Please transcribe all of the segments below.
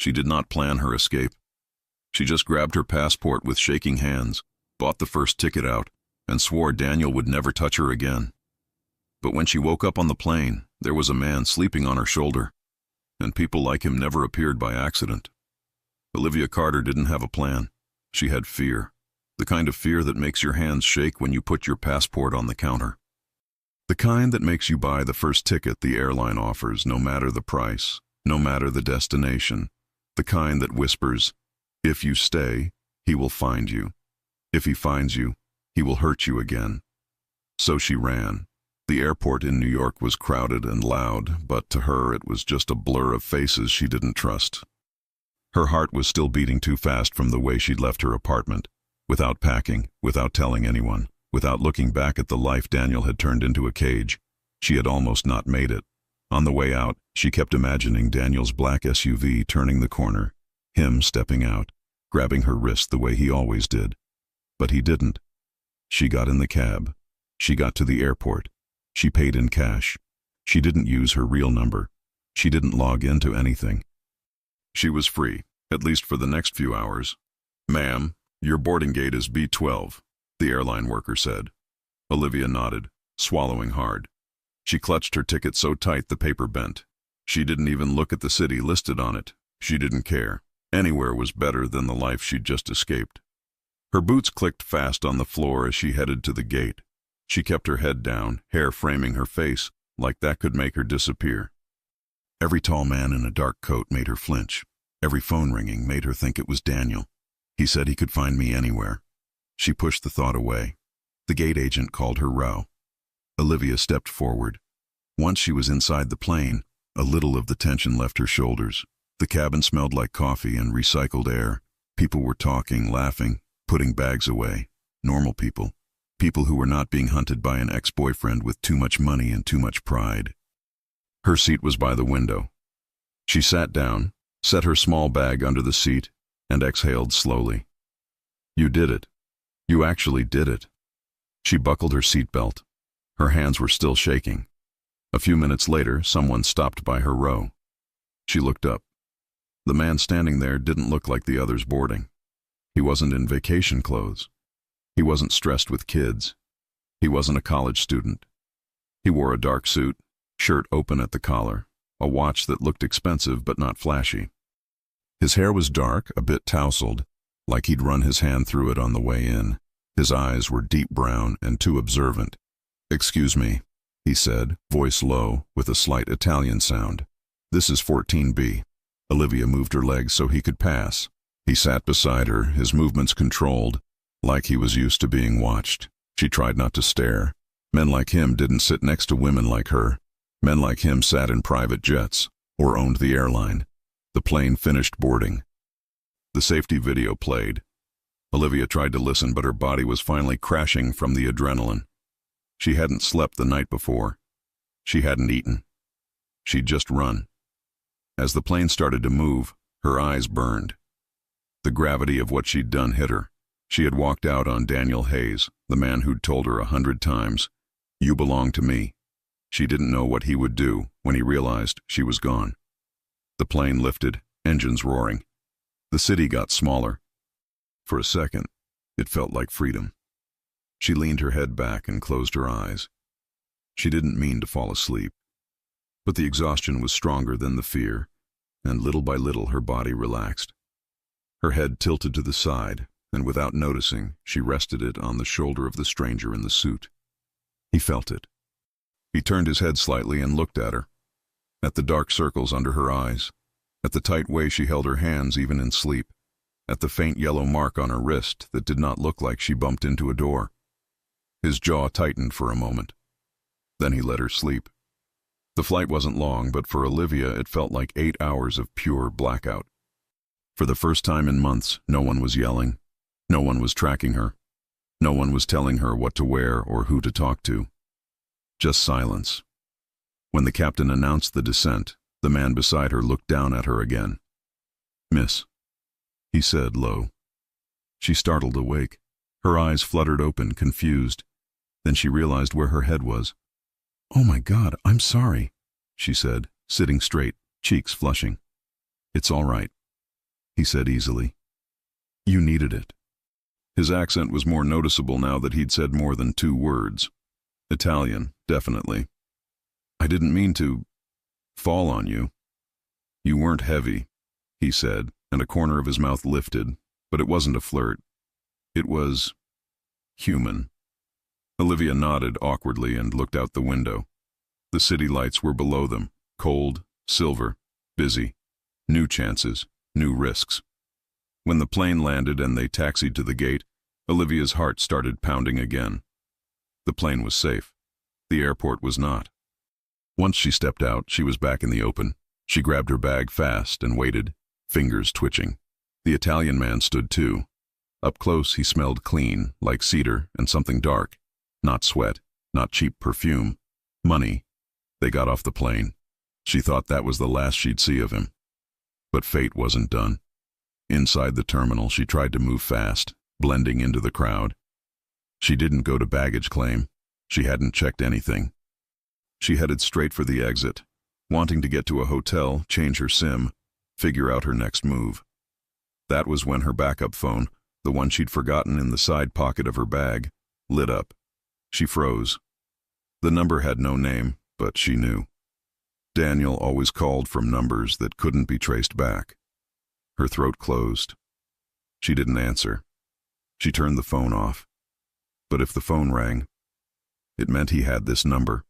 She did not plan her escape. She just grabbed her passport with shaking hands, bought the first ticket out, and swore Daniel would never touch her again. But when she woke up on the plane, there was a man sleeping on her shoulder, and people like him never appeared by accident. Olivia Carter didn't have a plan. She had fear, the kind of fear that makes your hands shake when you put your passport on the counter. The kind that makes you buy the first ticket the airline offers, no matter the price, no matter the destination. The kind that whispers, if you stay, he will find you. If he finds you, he will hurt you again. So she ran. The airport in New York was crowded and loud, but to her it was just a blur of faces she didn't trust. Her heart was still beating too fast from the way she'd left her apartment, without packing, without telling anyone, without looking back at the life Daniel had turned into a cage. She had almost not made it. On the way out, she kept imagining Daniel's black SUV turning the corner, him stepping out, grabbing her wrist the way he always did. But he didn't. She got in the cab. She got to the airport. She paid in cash. She didn't use her real number. She didn't log into anything. She was free, at least for the next few hours. "Ma'am, your boarding gate is B12, the airline worker said. Olivia nodded, swallowing hard. She clutched her ticket so tight the paper bent. She didn't even look at the city listed on it. She didn't care. Anywhere was better than the life she'd just escaped. Her boots clicked fast on the floor as she headed to the gate. She kept her head down, hair framing her face, like that could make her disappear. Every tall man in a dark coat made her flinch. Every phone ringing made her think it was Daniel. He said he could find me anywhere. She pushed the thought away. The gate agent called her row. Olivia stepped forward. Once she was inside the plane, a little of the tension left her shoulders. The cabin smelled like coffee and recycled air. People were talking, laughing, putting bags away. Normal people. People who were not being hunted by an ex-boyfriend with too much money and too much pride. Her seat was by the window. She sat down, set her small bag under the seat, and exhaled slowly. You did it. You actually did it. She buckled her seatbelt. Her hands were still shaking. A few minutes later, someone stopped by her row. She looked up. The man standing there didn't look like the others boarding. He wasn't in vacation clothes. He wasn't stressed with kids. He wasn't a college student. He wore a dark suit, shirt open at the collar, a watch that looked expensive but not flashy. His hair was dark, a bit tousled, like he'd run his hand through it on the way in. His eyes were deep brown and too observant. "Excuse me," he said, voice low, with a slight Italian sound. "This is 14B. Olivia moved her legs so he could pass. He sat beside her, his movements controlled, like he was used to being watched. She tried not to stare. Men like him didn't sit next to women like her. Men like him sat in private jets, or owned the airline. The plane finished boarding. The safety video played. Olivia tried to listen, but her body was finally crashing from the adrenaline. She hadn't slept the night before. She hadn't eaten. She'd just run. As the plane started to move, her eyes burned. The gravity of what she'd done hit her. She had walked out on Daniel Hayes, the man who'd told her 100 times, "You belong to me." She didn't know what he would do when he realized she was gone. The plane lifted, engines roaring. The city got smaller. For a second, it felt like freedom. She leaned her head back and closed her eyes. She didn't mean to fall asleep. But the exhaustion was stronger than the fear, and little by little her body relaxed. Her head tilted to the side, and without noticing, she rested it on the shoulder of the stranger in the suit. He felt it. He turned his head slightly and looked at her, at the dark circles under her eyes, at the tight way she held her hands even in sleep, at the faint yellow mark on her wrist that did not look like she bumped into a door. His jaw tightened for a moment. Then he let her sleep. The flight wasn't long, but for Olivia it felt like 8 hours of pure blackout. For the first time in months, no one was yelling. No one was tracking her. No one was telling her what to wear or who to talk to. Just silence. When the captain announced the descent, the man beside her looked down at her again. "Miss," he said low. She startled awake. Her eyes fluttered open, confused. Then she realized where her head was. "Oh my God, I'm sorry," she said, sitting straight, cheeks flushing. "It's all right. he said easily. You needed it. His accent was more noticeable now that he'd said more than 2 words. Italian, definitely. I didn't mean to fall on you. You weren't heavy, he said, and a corner of his mouth lifted, but it wasn't a flirt. It was human. Olivia nodded awkwardly and looked out the window. The city lights were below them, cold, silver, busy. New chances, new risks. When the plane landed and they taxied to the gate, Olivia's heart started pounding again. The plane was safe. The airport was not. Once she stepped out, she was back in the open. She grabbed her bag fast and waited, fingers twitching. The Italian man stood too. Up close, he smelled clean, like cedar and something dark. Not sweat, not cheap perfume. Money. They got off the plane. She thought that was the last she'd see of him. But fate wasn't done. Inside the terminal, she tried to move fast, blending into the crowd. She didn't go to baggage claim. She hadn't checked anything. She headed straight for the exit, wanting to get to a hotel, change her SIM, figure out her next move. That was when her backup phone, the one she'd forgotten in the side pocket of her bag, lit up. She froze. The number had no name, but she knew. Daniel always called from numbers that couldn't be traced back. Her throat closed. She didn't answer. She turned the phone off. But if the phone rang, it meant he had this number.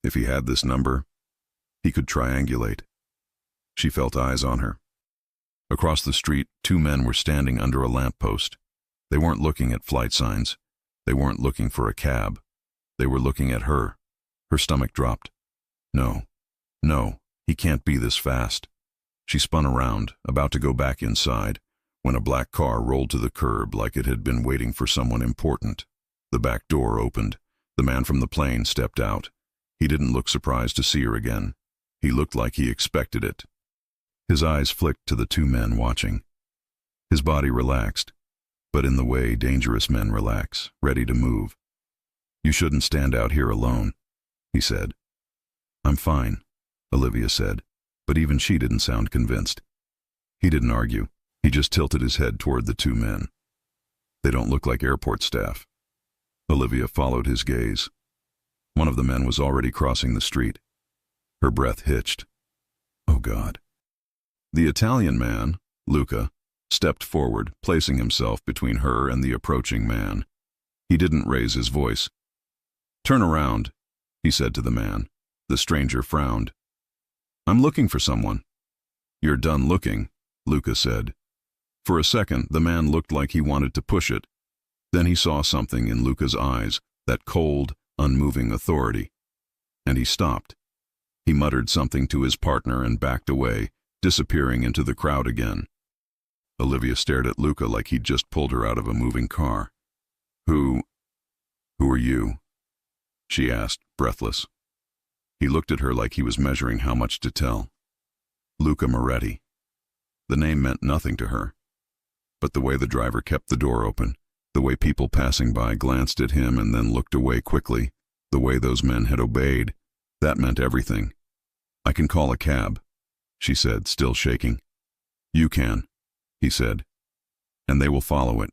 If he had this number, he could triangulate. She felt eyes on her. Across the street, 2 men were standing under a lamppost. They weren't looking at flight signs. They weren't looking for a cab. They were looking at her. Her stomach dropped. No, he can't be this fast. She spun around, about to go back inside, when a black car rolled to the curb like it had been waiting for someone important. The back door opened. The man from the plane stepped out. He didn't look surprised to see her again. He looked like he expected it. His eyes flicked to the 2 men watching. His body relaxed, but in the way dangerous men relax, ready to move. You shouldn't stand out here alone, he said. I'm fine, Olivia said, but even she didn't sound convinced. He didn't argue. He just tilted his head toward the 2 men. They don't look like airport staff. Olivia followed his gaze. One of the men was already crossing the street. Her breath hitched. Oh, God. The Italian man, Luca, stepped forward, placing himself between her and the approaching man. He didn't raise his voice. Turn around, he said to the man. The stranger frowned. I'm looking for someone. You're done looking, Luca said. For a second, the man looked like he wanted to push it. Then he saw something in Luca's eyes, that cold, unmoving authority. And he stopped. He muttered something to his partner and backed away, disappearing into the crowd again. Olivia stared at Luca like he'd just pulled her out of a moving car. Who are you? She asked, breathless. He looked at her like he was measuring how much to tell. Luca Moretti. The name meant nothing to her. But the way the driver kept the door open, the way people passing by glanced at him and then looked away quickly, the way those men had obeyed, that meant everything. I can call a cab, she said, still shaking. You can, he said, and they will follow it.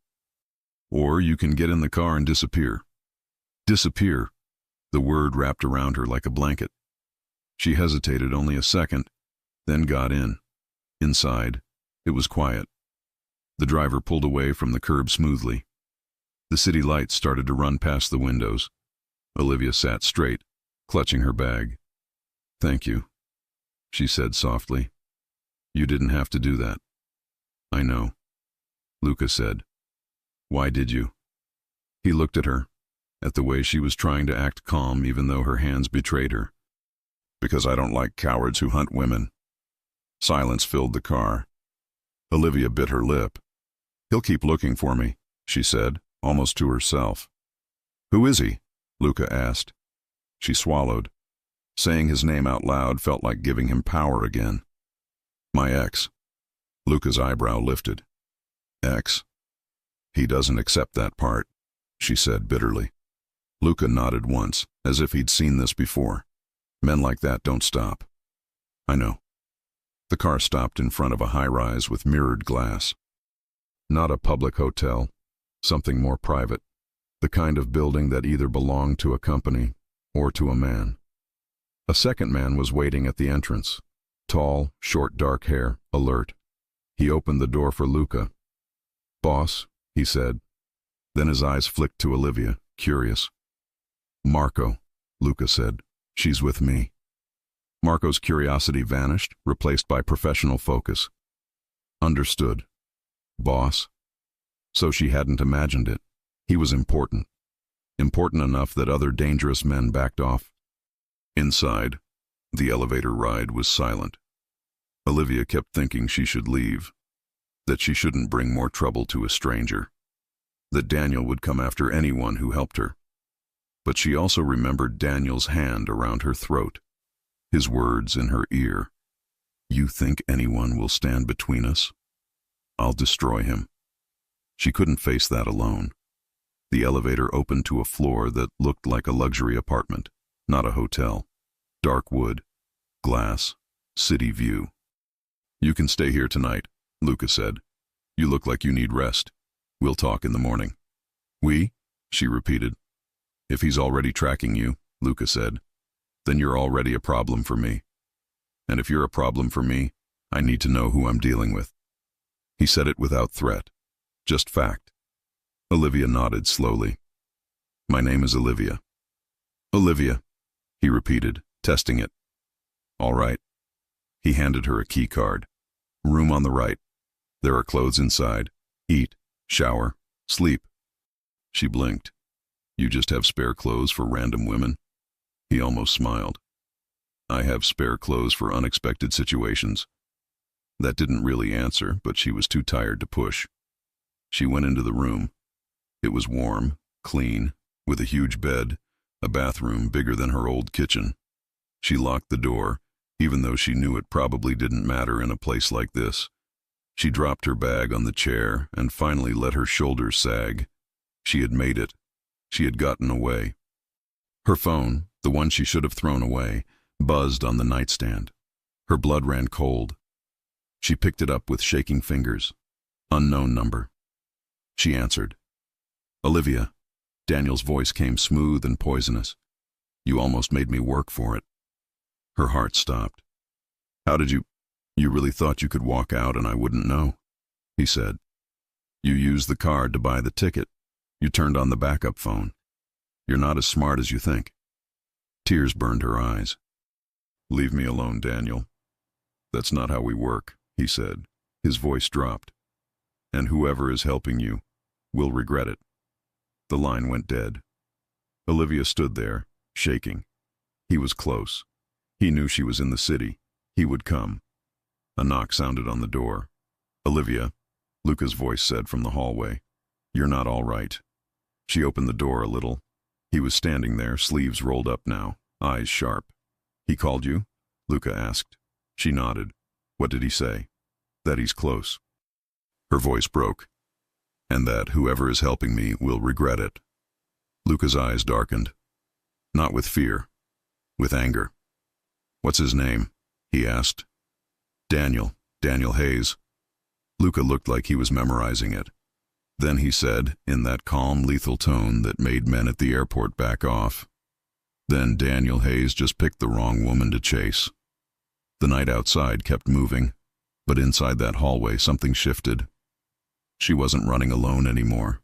Or you can get in the car and disappear. Disappear. The word wrapped around her like a blanket. She hesitated only a second, then got in. Inside, it was quiet. The driver pulled away from the curb smoothly. The city lights started to run past the windows. Olivia sat straight, clutching her bag. Thank you, she said softly. You didn't have to do that. I know, Luca said. Why did you? He looked at her, at the way she was trying to act calm even though her hands betrayed her. Because I don't like cowards who hunt women. Silence filled the car. Olivia bit her lip. He'll keep looking for me, she said, almost to herself. Who is he? Luca asked. She swallowed. Saying his name out loud felt like giving him power again. My ex. Luca's eyebrow lifted. Ex? He doesn't accept that part, she said bitterly. Luca nodded once, as if he'd seen this before. Men like that don't stop. I know. The car stopped in front of a high-rise with mirrored glass. Not a public hotel, something more private. The kind of building that either belonged to a company or to a man. A second man was waiting at the entrance. Tall, short dark hair, alert. He opened the door for Luca. "Boss," he said. Then his eyes flicked to Olivia, curious. "Marco," Luca said. "She's with me." Marco's curiosity vanished, replaced by professional focus. "Understood. Boss." So she hadn't imagined it. He was important. Important enough that other dangerous men backed off. Inside, the elevator ride was silent. Olivia kept thinking she should leave, that she shouldn't bring more trouble to a stranger, that Daniel would come after anyone who helped her. But she also remembered Daniel's hand around her throat, his words in her ear. "You think anyone will stand between us? I'll destroy him." She couldn't face that alone. The elevator opened to a floor that looked like a luxury apartment, not a hotel. Dark wood, glass, city view. "You can stay here tonight," Luca said. "You look like you need rest. We'll talk in the morning." "We?" she repeated. "If he's already tracking you," Luca said, "then you're already a problem for me. And if you're a problem for me, I need to know who I'm dealing with." He said it without threat, just fact. Olivia nodded slowly. "My name is Olivia." "Olivia," he repeated, testing it. "All right." He handed her a key card. "Room on the right. There are clothes inside. Eat, shower, sleep." She blinked. "You just have spare clothes for random women?" He almost smiled. "I have spare clothes for unexpected situations." That didn't really answer, but she was too tired to push. She went into the room. It was warm, clean, with a huge bed, a bathroom bigger than her old kitchen. She locked the door, even though she knew it probably didn't matter in a place like this. She dropped her bag on the chair and finally let her shoulders sag. She had made it. She had gotten away. Her phone, the one she should have thrown away, buzzed on the nightstand. Her blood ran cold. She picked it up with shaking fingers. Unknown number. She answered. "Olivia." Daniel's voice came smooth and poisonous. "You almost made me work for it." Her heart stopped. "How did you really thought you could walk out and I wouldn't know?" he said. "You used the card to buy the ticket. You turned on the backup phone. You're not as smart as you think." Tears burned her eyes. "Leave me alone, Daniel. That's not how we work," he said. His voice dropped. "And whoever is helping you will regret it." The line went dead. Olivia stood there, shaking. He was close. He knew she was in the city. He would come. A knock sounded on the door. "Olivia," Luca's voice said from the hallway. "You're not all right." She opened the door a little. He was standing there, sleeves rolled up now, eyes sharp. "He called you?" Luca asked. She nodded. "What did he say?" "That he's close." Her voice broke. "And that whoever is helping me will regret it." Luca's eyes darkened. Not with fear, with anger. "What's his name?" he asked. Daniel Hayes." Luca looked like he was memorizing it. Then he said, in that calm, lethal tone that made men at the airport back off, "Then Daniel Hayes just picked the wrong woman to chase." The night outside kept moving, but inside that hallway something shifted. She wasn't running alone anymore.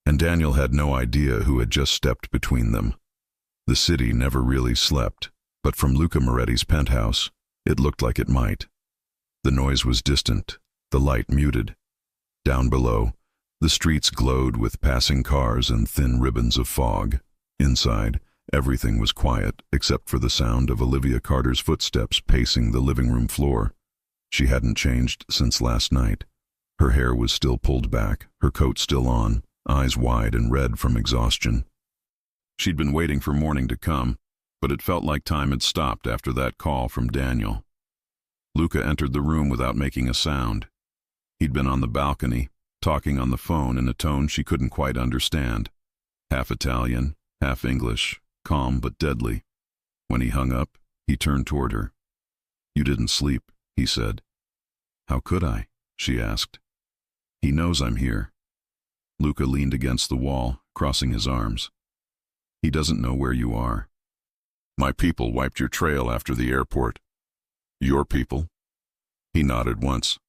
And Daniel had no idea who had just stepped between them. The city never really slept, but from Luca Moretti's penthouse, it looked like it might. The noise was distant, the light muted. Down below, the streets glowed with passing cars and thin ribbons of fog. Inside, everything was quiet except for the sound of Olivia Carter's footsteps pacing the living room floor. She hadn't changed since last night. Her hair was still pulled back, her coat still on, eyes wide and red from exhaustion. She'd been waiting for morning to come, but it felt like time had stopped after that call from Daniel. Luca entered the room without making a sound. He'd been on the balcony, talking on the phone in a tone she couldn't quite understand. Half Italian, half English, calm but deadly. When he hung up, he turned toward her. "You didn't sleep," he said. How could I? She asked. He knows I'm here. Luca leaned against the wall, crossing his arms. He doesn't know where you are. My people wiped your trail after the airport. Your people? He nodded once.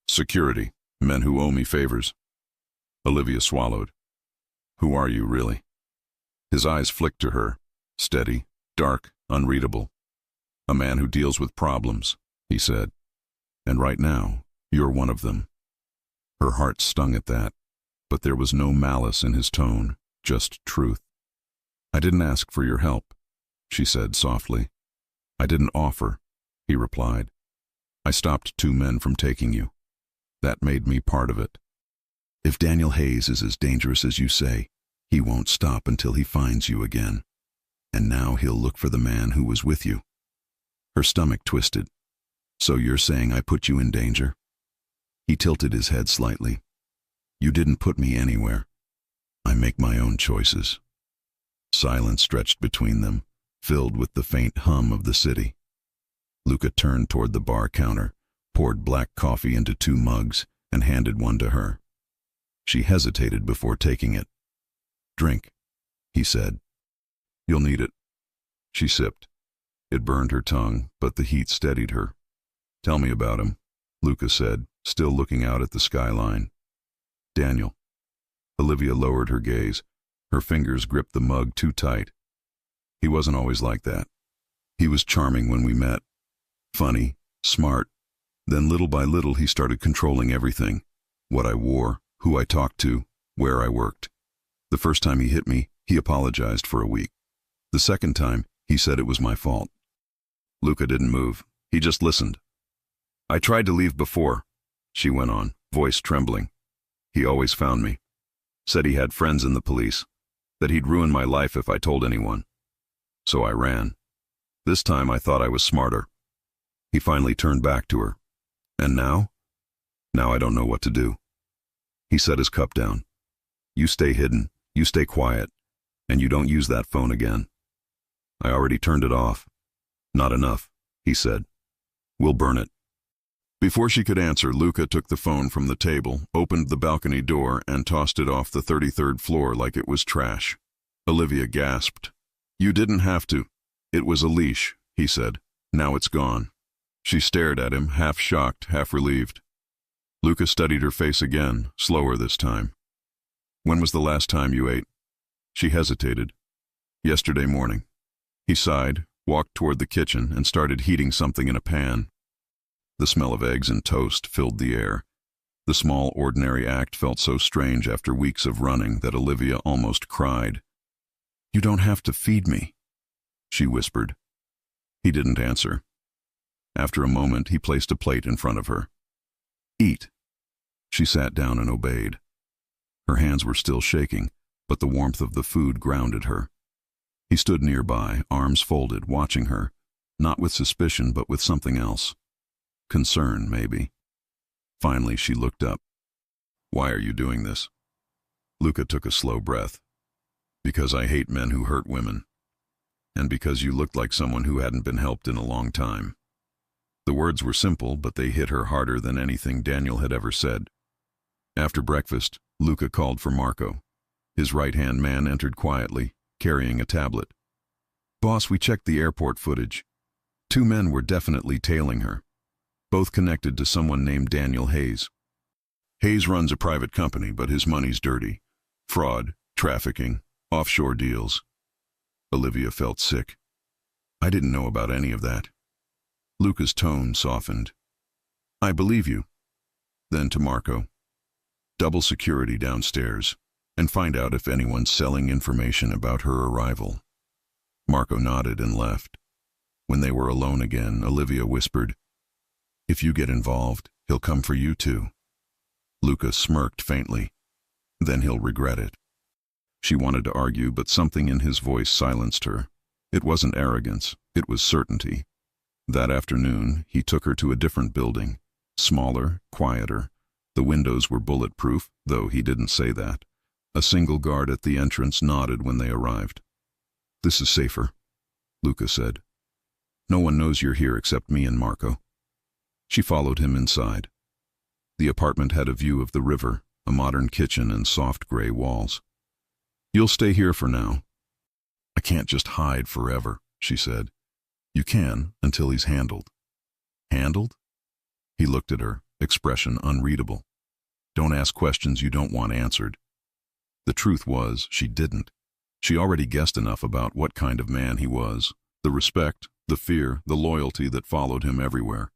Security, men who owe me favors. Olivia swallowed. Who are you, really? His eyes flicked to her, steady, dark, unreadable. A man who deals with problems, he said. And right now, you're one of them. Her heart stung at that, but there was no malice in his tone, just truth. I didn't ask for your help, she said softly. I didn't offer, he replied. I stopped 2 men from taking you. That made me part of it. If Daniel Hayes is as dangerous as you say, he won't stop until he finds you again. And now he'll look for the man who was with you. Her stomach twisted. So you're saying I put you in danger? He tilted his head slightly. You didn't put me anywhere. I make my own choices. Silence stretched between them, filled with the faint hum of the city. Luca turned toward the bar counter, poured black coffee into 2 mugs, and handed one to her. She hesitated before taking it. Drink, he said. You'll need it. She sipped. It burned her tongue, but the heat steadied her. Tell me about him, Luca said, still looking out at the skyline. Daniel. Olivia lowered her gaze. Her fingers gripped the mug too tight. He wasn't always like that. He was charming when we met. Funny, smart. Then little by little he started controlling everything. What I wore, who I talked to, where I worked. The first time he hit me, he apologized for a week. The second time, he said it was my fault. Luca didn't move. He just listened. I tried to leave before, she went on, voice trembling. He always found me. Said he had friends in the police. That he'd ruin my life if I told anyone. So I ran. This time I thought I was smarter. He finally turned back to her. And now? Now I don't know what to do. He set his cup down. You stay hidden, you stay quiet, and you don't use that phone again. I already turned it off. Not enough, he said. We'll burn it. Before she could answer, Luca took the phone from the table, opened the balcony door, and tossed it off the 33rd floor like it was trash. Olivia gasped. You didn't have to. It was a leash, he said. Now it's gone. She stared at him, half shocked, half relieved. Luca studied her face again, slower this time. When was the last time you ate? She hesitated. Yesterday morning. He sighed, walked toward the kitchen, and started heating something in a pan. The smell of eggs and toast filled the air. The small, ordinary act felt so strange after weeks of running that Olivia almost cried. You don't have to feed me, she whispered. He didn't answer. After a moment, he placed a plate in front of her. Eat. She sat down and obeyed. Her hands were still shaking, but the warmth of the food grounded her. He stood nearby, arms folded, watching her, not with suspicion but with something else. Concern, maybe. Finally, she looked up. Why are you doing this? Luca took a slow breath. Because I hate men who hurt women. And because you looked like someone who hadn't been helped in a long time. The words were simple, but they hit her harder than anything Daniel had ever said. After breakfast, Luca called for Marco. His right-hand man entered quietly, carrying a tablet. Boss, we checked the airport footage. 2 men were definitely tailing her. Both connected to someone named Daniel Hayes. Hayes runs a private company, but his money's dirty. Fraud, trafficking, offshore deals. Olivia felt sick. I didn't know about any of that. Luca's tone softened. I believe you. Then to Marco. Double security downstairs, and find out if anyone's selling information about her arrival. Marco nodded and left. When they were alone again, Olivia whispered, If you get involved, he'll come for you too. Luca smirked faintly. Then he'll regret it. She wanted to argue, but something in his voice silenced her. It wasn't arrogance, it was certainty. That afternoon, he took her to a different building. Smaller, quieter. The windows were bulletproof, though he didn't say that. A single guard at the entrance nodded when they arrived. This is safer, Luca said. No one knows you're here except me and Marco. She followed him inside. The apartment had a view of the river, a modern kitchen and soft gray walls. "You'll stay here for now." "I can't just hide forever," she said. "You can, until he's handled." "Handled?" He looked at her, expression unreadable. "Don't ask questions you don't want answered." The truth was, she didn't. She already guessed enough about what kind of man he was, the respect, the fear, the loyalty that followed him everywhere.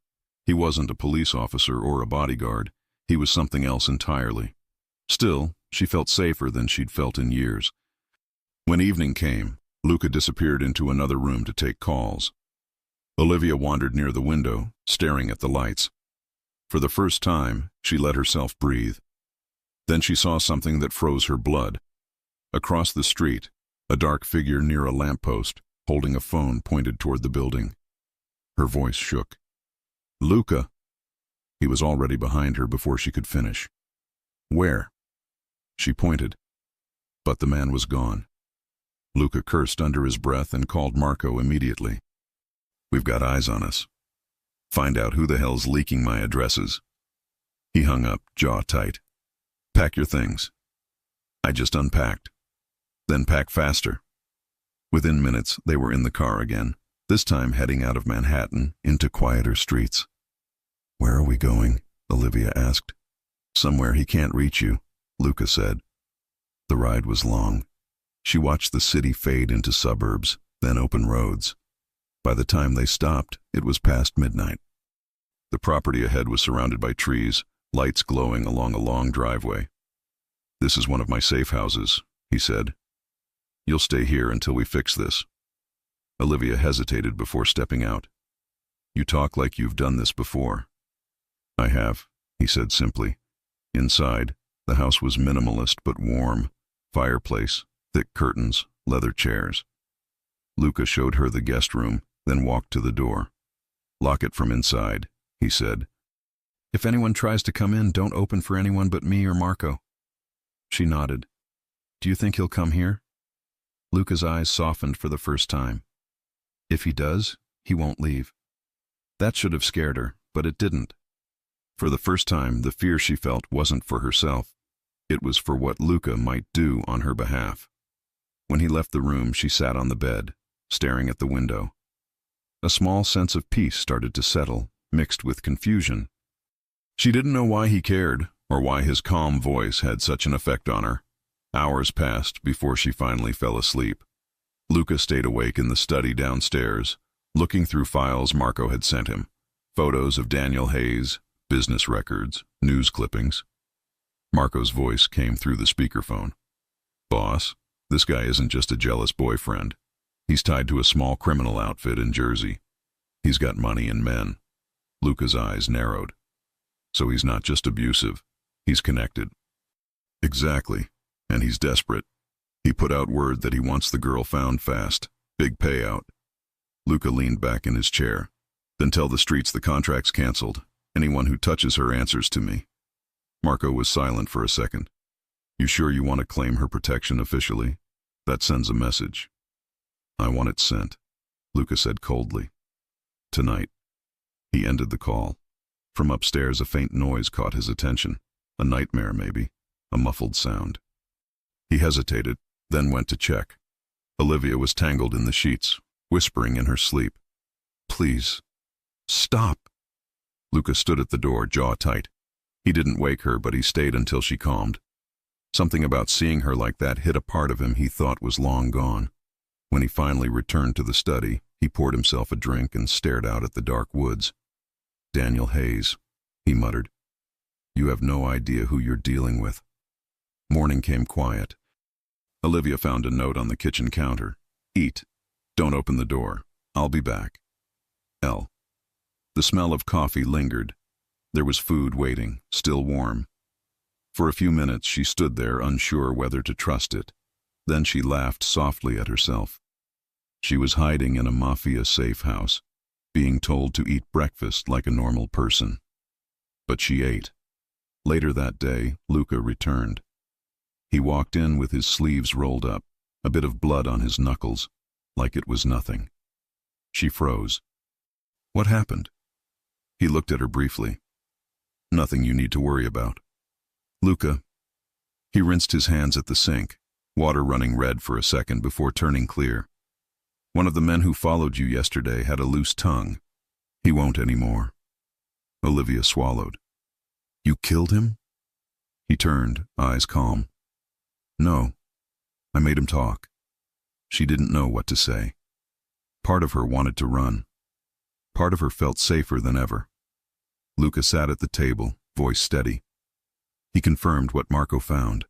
He wasn't a police officer or a bodyguard. He was something else entirely. Still, she felt safer than she'd felt in years. When evening came, Luca disappeared into another room to take calls. Olivia wandered near the window, staring at the lights. For the first time, she let herself breathe. Then she saw something that froze her blood. Across the street, a dark figure near a lamppost, holding a phone pointed toward the building. Her voice shook. "Luca!" He was already behind her before she could finish. "Where?" She pointed. But the man was gone. Luca cursed under his breath and called Marco immediately. "We've got eyes on us. Find out who the hell's leaking my addresses." He hung up, jaw tight. "Pack your things." I just unpacked. "Then pack faster." Within minutes, they were in the car again, this time heading out of Manhattan into quieter streets. "Where are we going?" Olivia asked. "Somewhere he can't reach you," Luca said. The ride was long. She watched the city fade into suburbs, then open roads. By the time they stopped, it was past midnight. The property ahead was surrounded by trees, lights glowing along a long driveway. "This is one of my safe houses," he said. "You'll stay here until we fix this." Olivia hesitated before stepping out. "You talk like you've done this before." "I have," he said simply. Inside, the house was minimalist but warm. Fireplace, thick curtains, leather chairs. Luca showed her the guest room, then walked to the door. "Lock it from inside," he said. "If anyone tries to come in, don't open for anyone but me or Marco." She nodded. "Do you think he'll come here?" Luca's eyes softened for the first time. "If he does, he won't leave." That should have scared her, but it didn't. For the first time, the fear she felt wasn't for herself. It was for what Luca might do on her behalf. When he left the room, she sat on the bed, staring at the window. A small sense of peace started to settle, mixed with confusion. She didn't know why he cared, or why his calm voice had such an effect on her. Hours passed before she finally fell asleep. Luca stayed awake in the study downstairs, looking through files Marco had sent him. Photos of Daniel Hayes, business records, news clippings. Marco's voice came through the speakerphone. "Boss, this guy isn't just a jealous boyfriend. He's tied to a small criminal outfit in Jersey. He's got money and men." Luca's eyes narrowed. "So he's not just abusive. He's connected." "Exactly. And he's desperate. He put out word that he wants the girl found fast. Big payout." Luca leaned back in his chair. "Then tell the streets the contract's canceled. Anyone who touches her answers to me." Marco was silent for a second. "You sure you want to claim her protection officially? That sends a message." "I want it sent," Luca said coldly. "Tonight." He ended the call. From upstairs, a faint noise caught his attention. A nightmare, maybe. A muffled sound. He hesitated, then went to check. Olivia was tangled in the sheets, whispering in her sleep. "Please, stop." Luca stood at the door, jaw tight. He didn't wake her, but he stayed until she calmed. Something about seeing her like that hit a part of him he thought was long gone. When he finally returned to the study, he poured himself a drink and stared out at the dark woods. "Daniel Hayes," he muttered. "You have no idea who you're dealing with." Morning came quiet. Olivia found a note on the kitchen counter. "Eat. Don't open the door. I'll be back. L." The smell of coffee lingered. There was food waiting, still warm. For a few minutes she stood there, unsure whether to trust it. Then she laughed softly at herself. She was hiding in a Mafia safe house, being told to eat breakfast like a normal person. But she ate. Later that day, Luca returned. He walked in with his sleeves rolled up, a bit of blood on his knuckles, like it was nothing. She froze. "What happened?" He looked at her briefly. Nothing you need to worry about. Luca. He rinsed his hands at the sink, water running red for a second before turning clear. One of the men who followed you yesterday had a loose tongue. He won't anymore. Olivia swallowed. You killed him? He turned, eyes calm. No. I made him talk. She didn't know what to say. Part of her wanted to run. Part of her felt safer than ever. Luca sat at the table, voice steady. He confirmed what Marco found.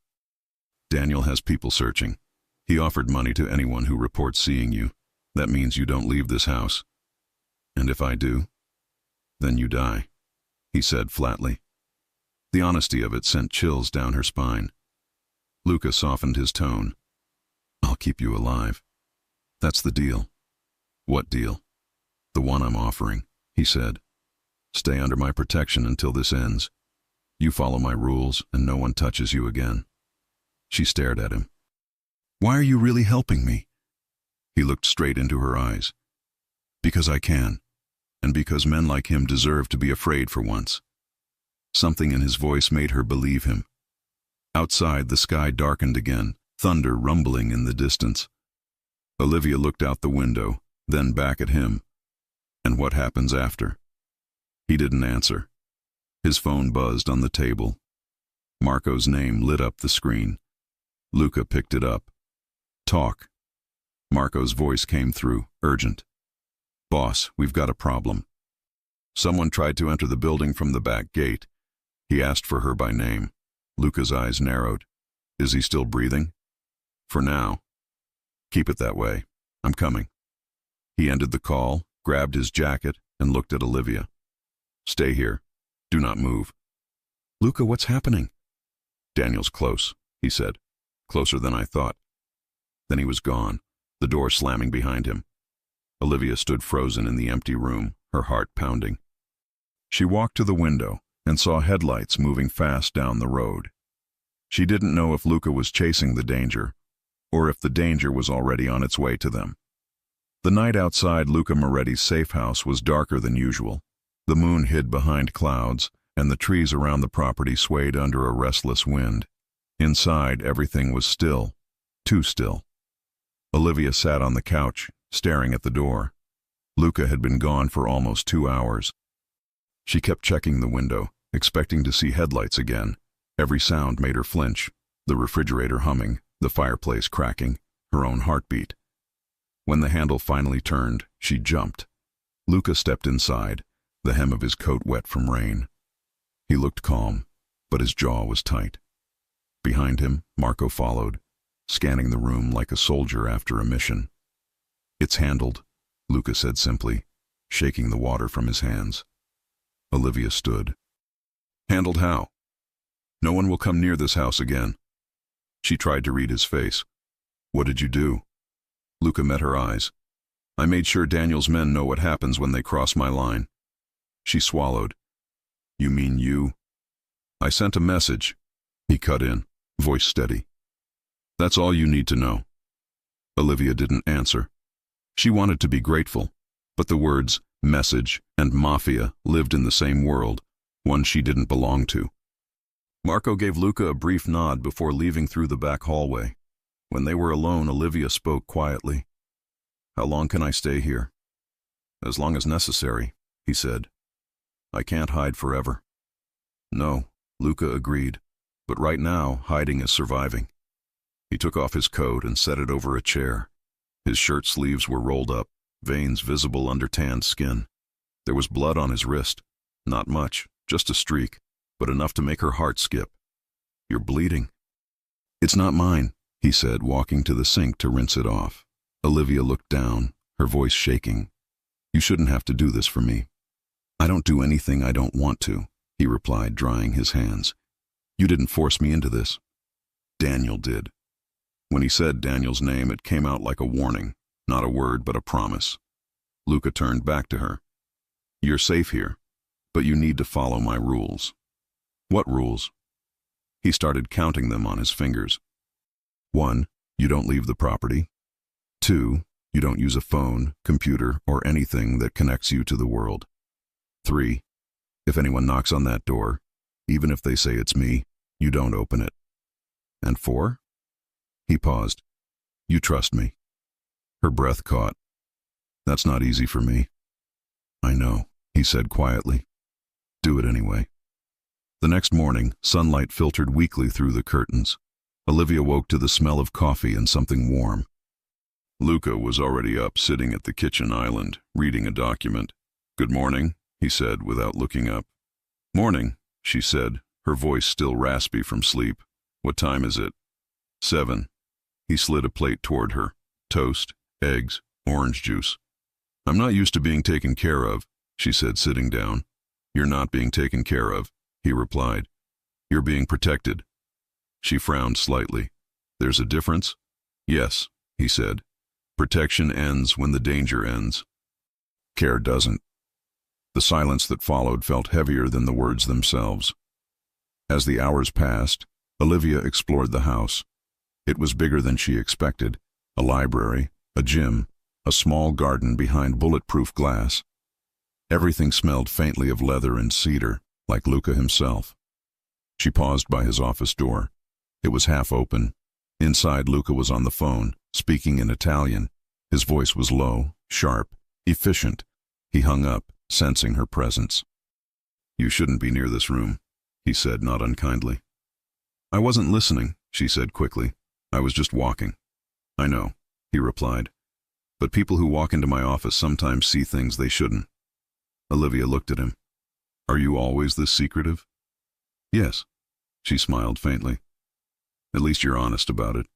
Daniel has people searching. He offered money to anyone who reports seeing you. That means you don't leave this house. And if I do, then you die, he said flatly. The honesty of it sent chills down her spine. Luca softened his tone. I'll keep you alive. That's the deal. What deal? The one I'm offering, he said. Stay under my protection until this ends. You follow my rules and no one touches you again. She stared at him. Why are you really helping me? He looked straight into her eyes. Because I can, and because men like him deserve to be afraid for once. Something in his voice made her believe him. Outside, the sky darkened again, thunder rumbling in the distance. Olivia looked out the window, then back at him. And what happens after? He didn't answer. His phone buzzed on the table. Marco's name lit up the screen. Luca picked it up. Talk. Marco's voice came through, urgent. Boss, we've got a problem. Someone tried to enter the building from the back gate. He asked for her by name. Luca's eyes narrowed. Is he still breathing? For now. Keep it that way. I'm coming. He ended the call, grabbed his jacket, and looked at Olivia. Stay here. Do not move. Luca, what's happening? Daniel's close, he said. Closer than I thought. Then he was gone, the door slamming behind him. Olivia stood frozen in the empty room, her heart pounding. She walked to the window and saw headlights moving fast down the road. She didn't know if Luca was chasing the danger, or if the danger was already on its way to them. The night outside Luca Moretti's safe house was darker than usual. The moon hid behind clouds, and the trees around the property swayed under a restless wind. Inside, everything was still, too still. Olivia sat on the couch, staring at the door. Luca had been gone for almost 2 hours. She kept checking the window, expecting to see headlights again. Every sound made her flinch, the refrigerator humming, the fireplace cracking, her own heartbeat. When the handle finally turned, she jumped. Luca stepped inside, the hem of his coat wet from rain. He looked calm, but his jaw was tight. Behind him, Marco followed, scanning the room like a soldier after a mission. It's handled, Luca said simply, shaking the water from his hands. Olivia stood. Handled how? No one will come near this house again. She tried to read his face. What did you do? Luca met her eyes. I made sure Daniel's men know what happens when they cross my line. She swallowed. You mean you? I sent a message. He cut in, voice steady. That's all you need to know. Olivia didn't answer. She wanted to be grateful, but the words message and mafia lived in the same world, one she didn't belong to. Marco gave Luca a brief nod before leaving through the back hallway. When they were alone, Olivia spoke quietly. How long can I stay here? As long as necessary, he said. I can't hide forever. No, Luca agreed, but right now hiding is surviving. He took off his coat and set it over a chair. His shirt sleeves were rolled up, veins visible under tanned skin. There was blood on his wrist. Not much, just a streak, but enough to make her heart skip. You're bleeding. It's not mine, he said, walking to the sink to rinse it off. Olivia looked down, her voice shaking. You shouldn't have to do this for me. I don't do anything I don't want to, he replied, drying his hands. You didn't force me into this. Daniel did. When he said Daniel's name, it came out like a warning, not a word but a promise. Luca turned back to her. You're safe here, but you need to follow my rules. What rules? He started counting them on his fingers. 1, you don't leave the property. 2, you don't use a phone, computer, or anything that connects you to the world. 3, If anyone knocks on that door, even if they say it's me, you don't open it. And 4? He paused. You trust me. Her breath caught. That's not easy for me. I know, he said quietly. Do it anyway. The next morning, sunlight filtered weakly through the curtains. Olivia woke to the smell of coffee and something warm. Luca was already up, sitting at the kitchen island, reading a document. Good morning, he said without looking up. Morning, she said, her voice still raspy from sleep. What time is it? 7. He slid a plate toward her. Toast, eggs, orange juice. I'm not used to being taken care of, she said, sitting down. You're not being taken care of, he replied. You're being protected. She frowned slightly. There's a difference? Yes, he said. Protection ends when the danger ends. Care doesn't. The silence that followed felt heavier than the words themselves. As the hours passed, Olivia explored the house. It was bigger than she expected. A library, a gym, a small garden behind bulletproof glass. Everything smelled faintly of leather and cedar, like Luca himself. She paused by his office door. It was half open. Inside, Luca was on the phone, speaking in Italian. His voice was low, sharp, efficient. He hung up, sensing her presence. You shouldn't be near this room, he said, not unkindly. I wasn't listening, she said quickly. I was just walking. I know, he replied. But people who walk into my office sometimes see things they shouldn't. Olivia looked at him. Are you always this secretive? Yes, she smiled faintly. At least you're honest about it.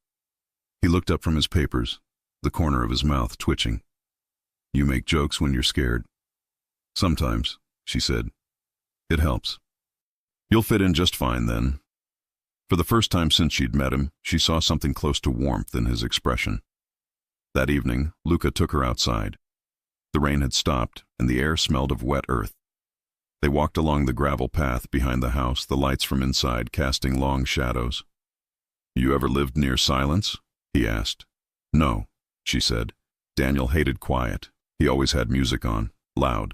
He looked up from his papers, the corner of his mouth twitching. You make jokes when you're scared. Sometimes, she said. It helps. You'll fit in just fine then. For the first time since she'd met him, she saw something close to warmth in his expression. That evening, Luca took her outside. The rain had stopped, and the air smelled of wet earth. They walked along the gravel path behind the house, the lights from inside casting long shadows. You ever lived near silence? He asked. No, she said. Daniel hated quiet. He always had music on, loud.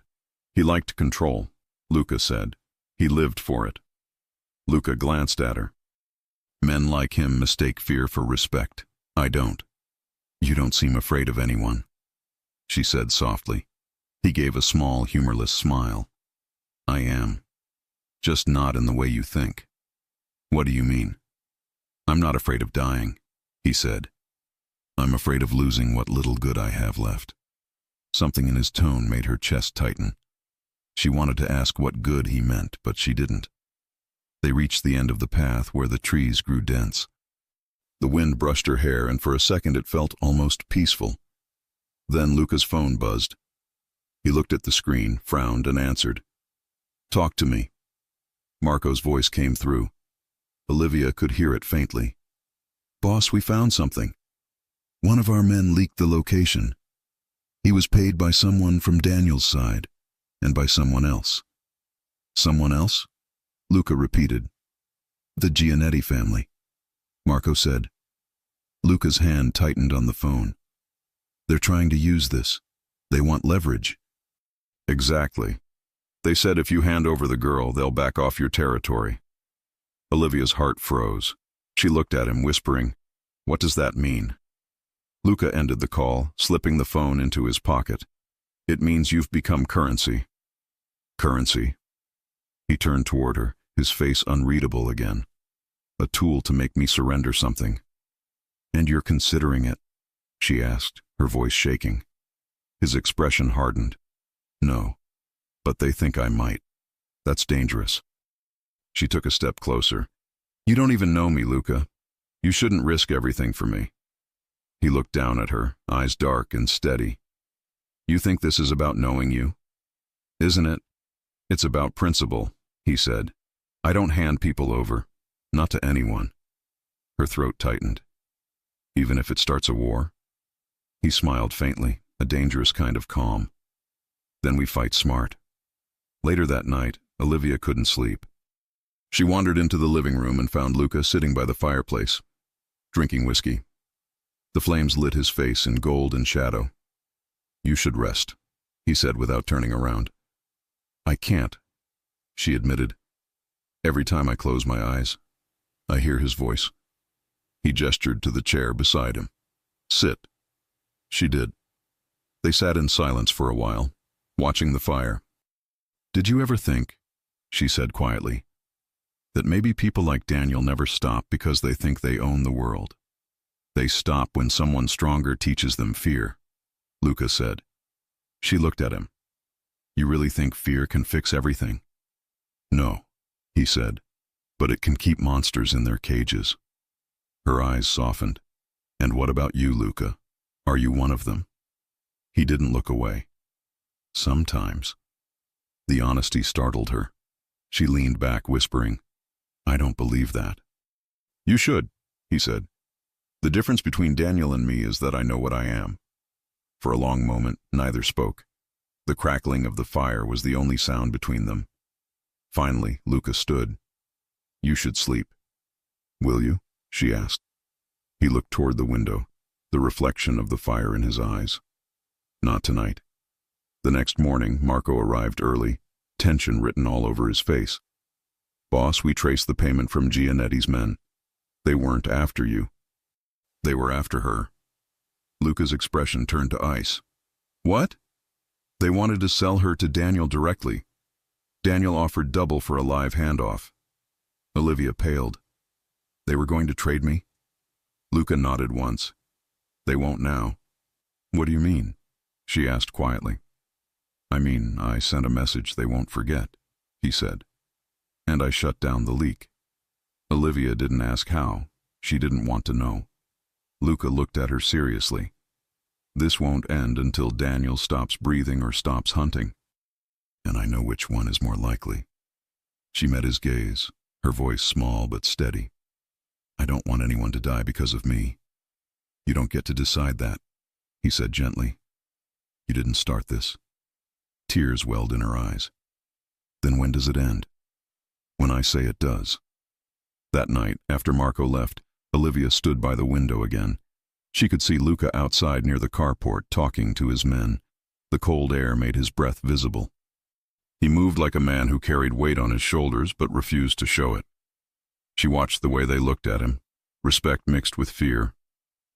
He liked control, Luca said. He lived for it. Luca glanced at her. Men like him mistake fear for respect. I don't. You don't seem afraid of anyone, she said softly. He gave a small, humorless smile. I am. Just not in the way you think. What do you mean? I'm not afraid of dying, he said. I'm afraid of losing what little good I have left. Something in his tone made her chest tighten. She wanted to ask what good he meant, but she didn't. They reached the end of the path where the trees grew dense. The wind brushed her hair, and for a second it felt almost peaceful. Then Luca's phone buzzed. He looked at the screen, frowned, and answered. Talk to me. Marco's voice came through. Olivia could hear it faintly. Boss, we found something. One of our men leaked the location. He was paid by someone from Daniel's side, and by someone else. Someone else? Luca repeated. The Giannetti family, Marco said. Luca's hand tightened on the phone. They're trying to use this. They want leverage. Exactly. They said if you hand over the girl, they'll back off your territory. Olivia's heart froze. She looked at him, whispering, What does that mean? Luca ended the call, slipping the phone into his pocket. It means you've become currency. Currency? He turned toward her, his face unreadable again. A tool to make me surrender something. And you're considering it? She asked, her voice shaking. His expression hardened. No, but they think I might. That's dangerous. She took a step closer. You don't even know me, Luca. You shouldn't risk everything for me. He looked down at her, eyes dark and steady. You think this is about knowing you? Isn't it? It's about principle, he said. I don't hand people over. Not to anyone. Her throat tightened. Even if it starts a war? He smiled faintly, a dangerous kind of calm. Then we fight smart. Later that night, Olivia couldn't sleep. She wandered into the living room and found Luca sitting by the fireplace, drinking whiskey. The flames lit his face in gold and shadow. You should rest, he said without turning around. I can't. she admitted. Every time I close my eyes, I hear his voice. He gestured to the chair beside him. Sit. She did. They sat in silence for a while, watching the fire. Did you ever think, she said quietly, that maybe people like Daniel never stop because they think they own the world? They stop when someone stronger teaches them fear, Luca said. She looked at him. You really think fear can fix everything? No, he said, but it can keep monsters in their cages. Her eyes softened. And what about you, Luca? Are you one of them? He didn't look away. Sometimes. The honesty startled her. She leaned back, whispering, I don't believe that. You should, he said. The difference between Daniel and me is that I know what I am. For a long moment, neither spoke. The crackling of the fire was the only sound between them. Finally, Luca stood. You should sleep. Will you? She asked. He looked toward the window, the reflection of the fire in his eyes. Not tonight. The next morning, Marco arrived early, tension written all over his face. Boss, we traced the payment from Gianetti's men. They weren't after you. They were after her. Luca's expression turned to ice. What? They wanted to sell her to Daniel directly. Daniel offered double for a live handoff. Olivia paled. They were going to trade me? Luca nodded once. They won't now. What do you mean? She asked quietly. I mean, I sent a message they won't forget, he said. And I shut down the leak. Olivia didn't ask how. She didn't want to know. Luca looked at her seriously. This won't end until Daniel stops breathing or stops hunting. And I know which one is more likely. She met his gaze, her voice small but steady. I don't want anyone to die because of me. You don't get to decide that, he said gently. You didn't start this. Tears welled in her eyes. Then when does it end? When I say it does. That night, after Marco left, Olivia stood by the window again. She could see Luca outside near the carport talking to his men. The cold air made his breath visible. He moved like a man who carried weight on his shoulders but refused to show it. She watched the way they looked at him, respect mixed with fear,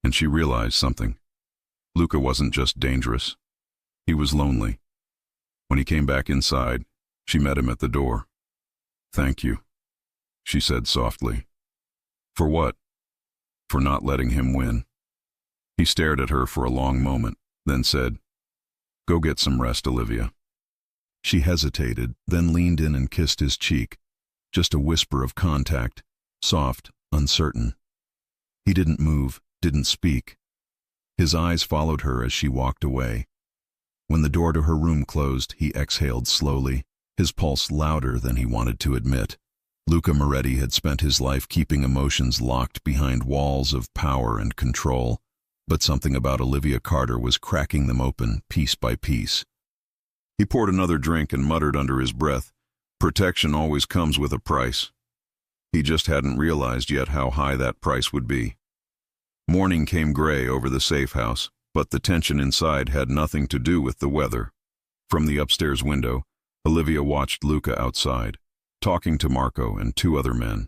and she realized something. Luca wasn't just dangerous. He was lonely. When he came back inside, she met him at the door. Thank you, she said softly. For what? For not letting him win. He stared at her for a long moment, then said, Go get some rest, Olivia. She hesitated, then leaned in and kissed his cheek, just a whisper of contact, soft, uncertain. He didn't move, didn't speak. His eyes followed her as she walked away. When the door to her room closed, he exhaled slowly, his pulse louder than he wanted to admit. Luca Moretti had spent his life keeping emotions locked behind walls of power and control, but something about Olivia Carter was cracking them open piece by piece. He poured another drink and muttered under his breath, Protection always comes with a price. He just hadn't realized yet how high that price would be. Morning came gray over the safe house, but the tension inside had nothing to do with the weather. From the upstairs window, Olivia watched Luca outside, talking to Marco and two other men.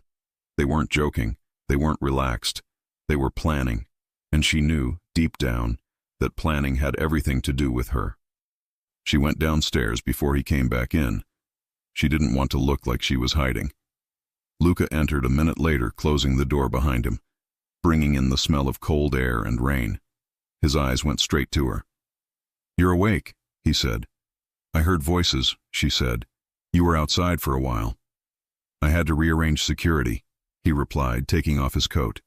They weren't joking, they weren't relaxed, they were planning, and she knew, deep down, that planning had everything to do with her. She went downstairs before he came back in. She didn't want to look like she was hiding. Luca entered a minute later, closing the door behind him, bringing in the smell of cold air and rain. His eyes went straight to her. You're awake, he said. I heard voices, she said. You were outside for a while. I had to rearrange security, he replied, taking off his coat.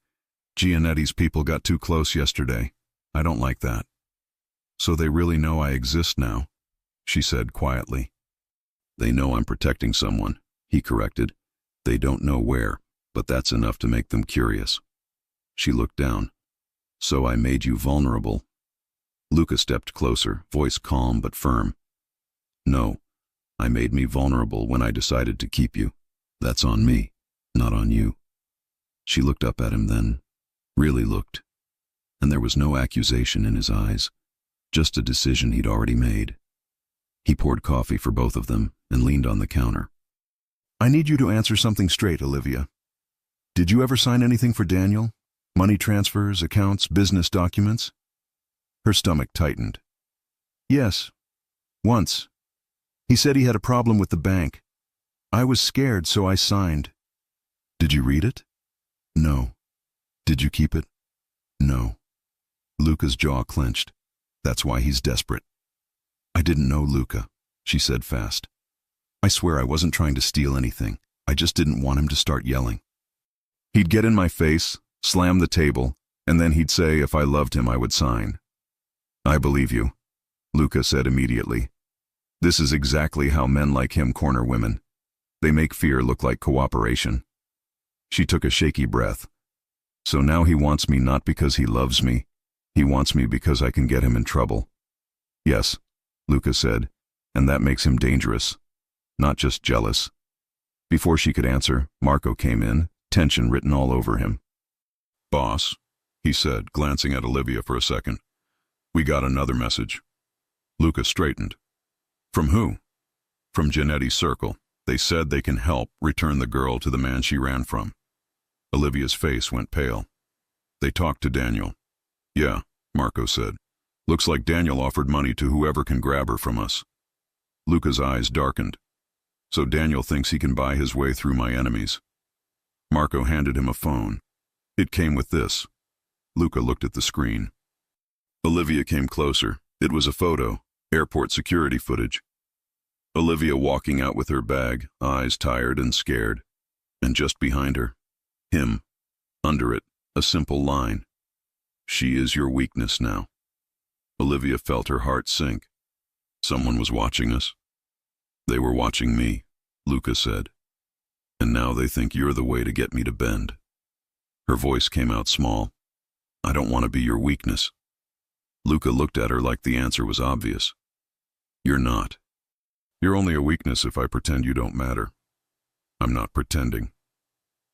Gianetti's people got too close yesterday. I don't like that. So they really know I exist now, she said quietly. They know I'm protecting someone, he corrected. They don't know where, but that's enough to make them curious. She looked down. So I made you vulnerable. Luca stepped closer, voice calm but firm. No, I made me vulnerable when I decided to keep you. That's on me, not on you. She looked up at him then, really looked, and there was no accusation in his eyes, just a decision he'd already made. He poured coffee for both of them and leaned on the counter. I need you to answer something straight, Olivia. Did you ever sign anything for Daniel? Money transfers, accounts, business documents? Her stomach tightened. Yes, once. He said he had a problem with the bank. I was scared, so I signed. Did you read it? No. Did you keep it? No. Luca's jaw clenched. That's why he's desperate. I didn't know Luca, she said fast. I swear I wasn't trying to steal anything. I just didn't want him to start yelling. He'd get in my face, slam the table, and then he'd say if I loved him I would sign. I believe you, Luca said immediately. This is exactly how men like him corner women. They make fear look like cooperation. She took a shaky breath. So now he wants me not because he loves me. He wants me because I can get him in trouble. Yes, Luca said, and that makes him dangerous, not just jealous. Before she could answer, Marco came in, tension written all over him. Boss, he said, glancing at Olivia for a second. We got another message. Luca straightened. From who? From Genetti's circle. They said they can help return the girl to the man she ran from. Olivia's face went pale. They talked to Daniel. Yeah, Marco said. Looks like Daniel offered money to whoever can grab her from us. Luca's eyes darkened. So Daniel thinks he can buy his way through my enemies. Marco handed him a phone. It came with this. Luca looked at the screen. Olivia came closer. It was a photo, airport security footage. Olivia walking out with her bag, eyes tired and scared. And just behind her, him. Under it, a simple line. She is your weakness now. Olivia felt her heart sink. Someone was watching us. They were watching me, Luca said. And now they think you're the way to get me to bend. Her voice came out small. I don't want to be your weakness. Luca looked at her like the answer was obvious. You're not. You're only a weakness if I pretend you don't matter. I'm not pretending.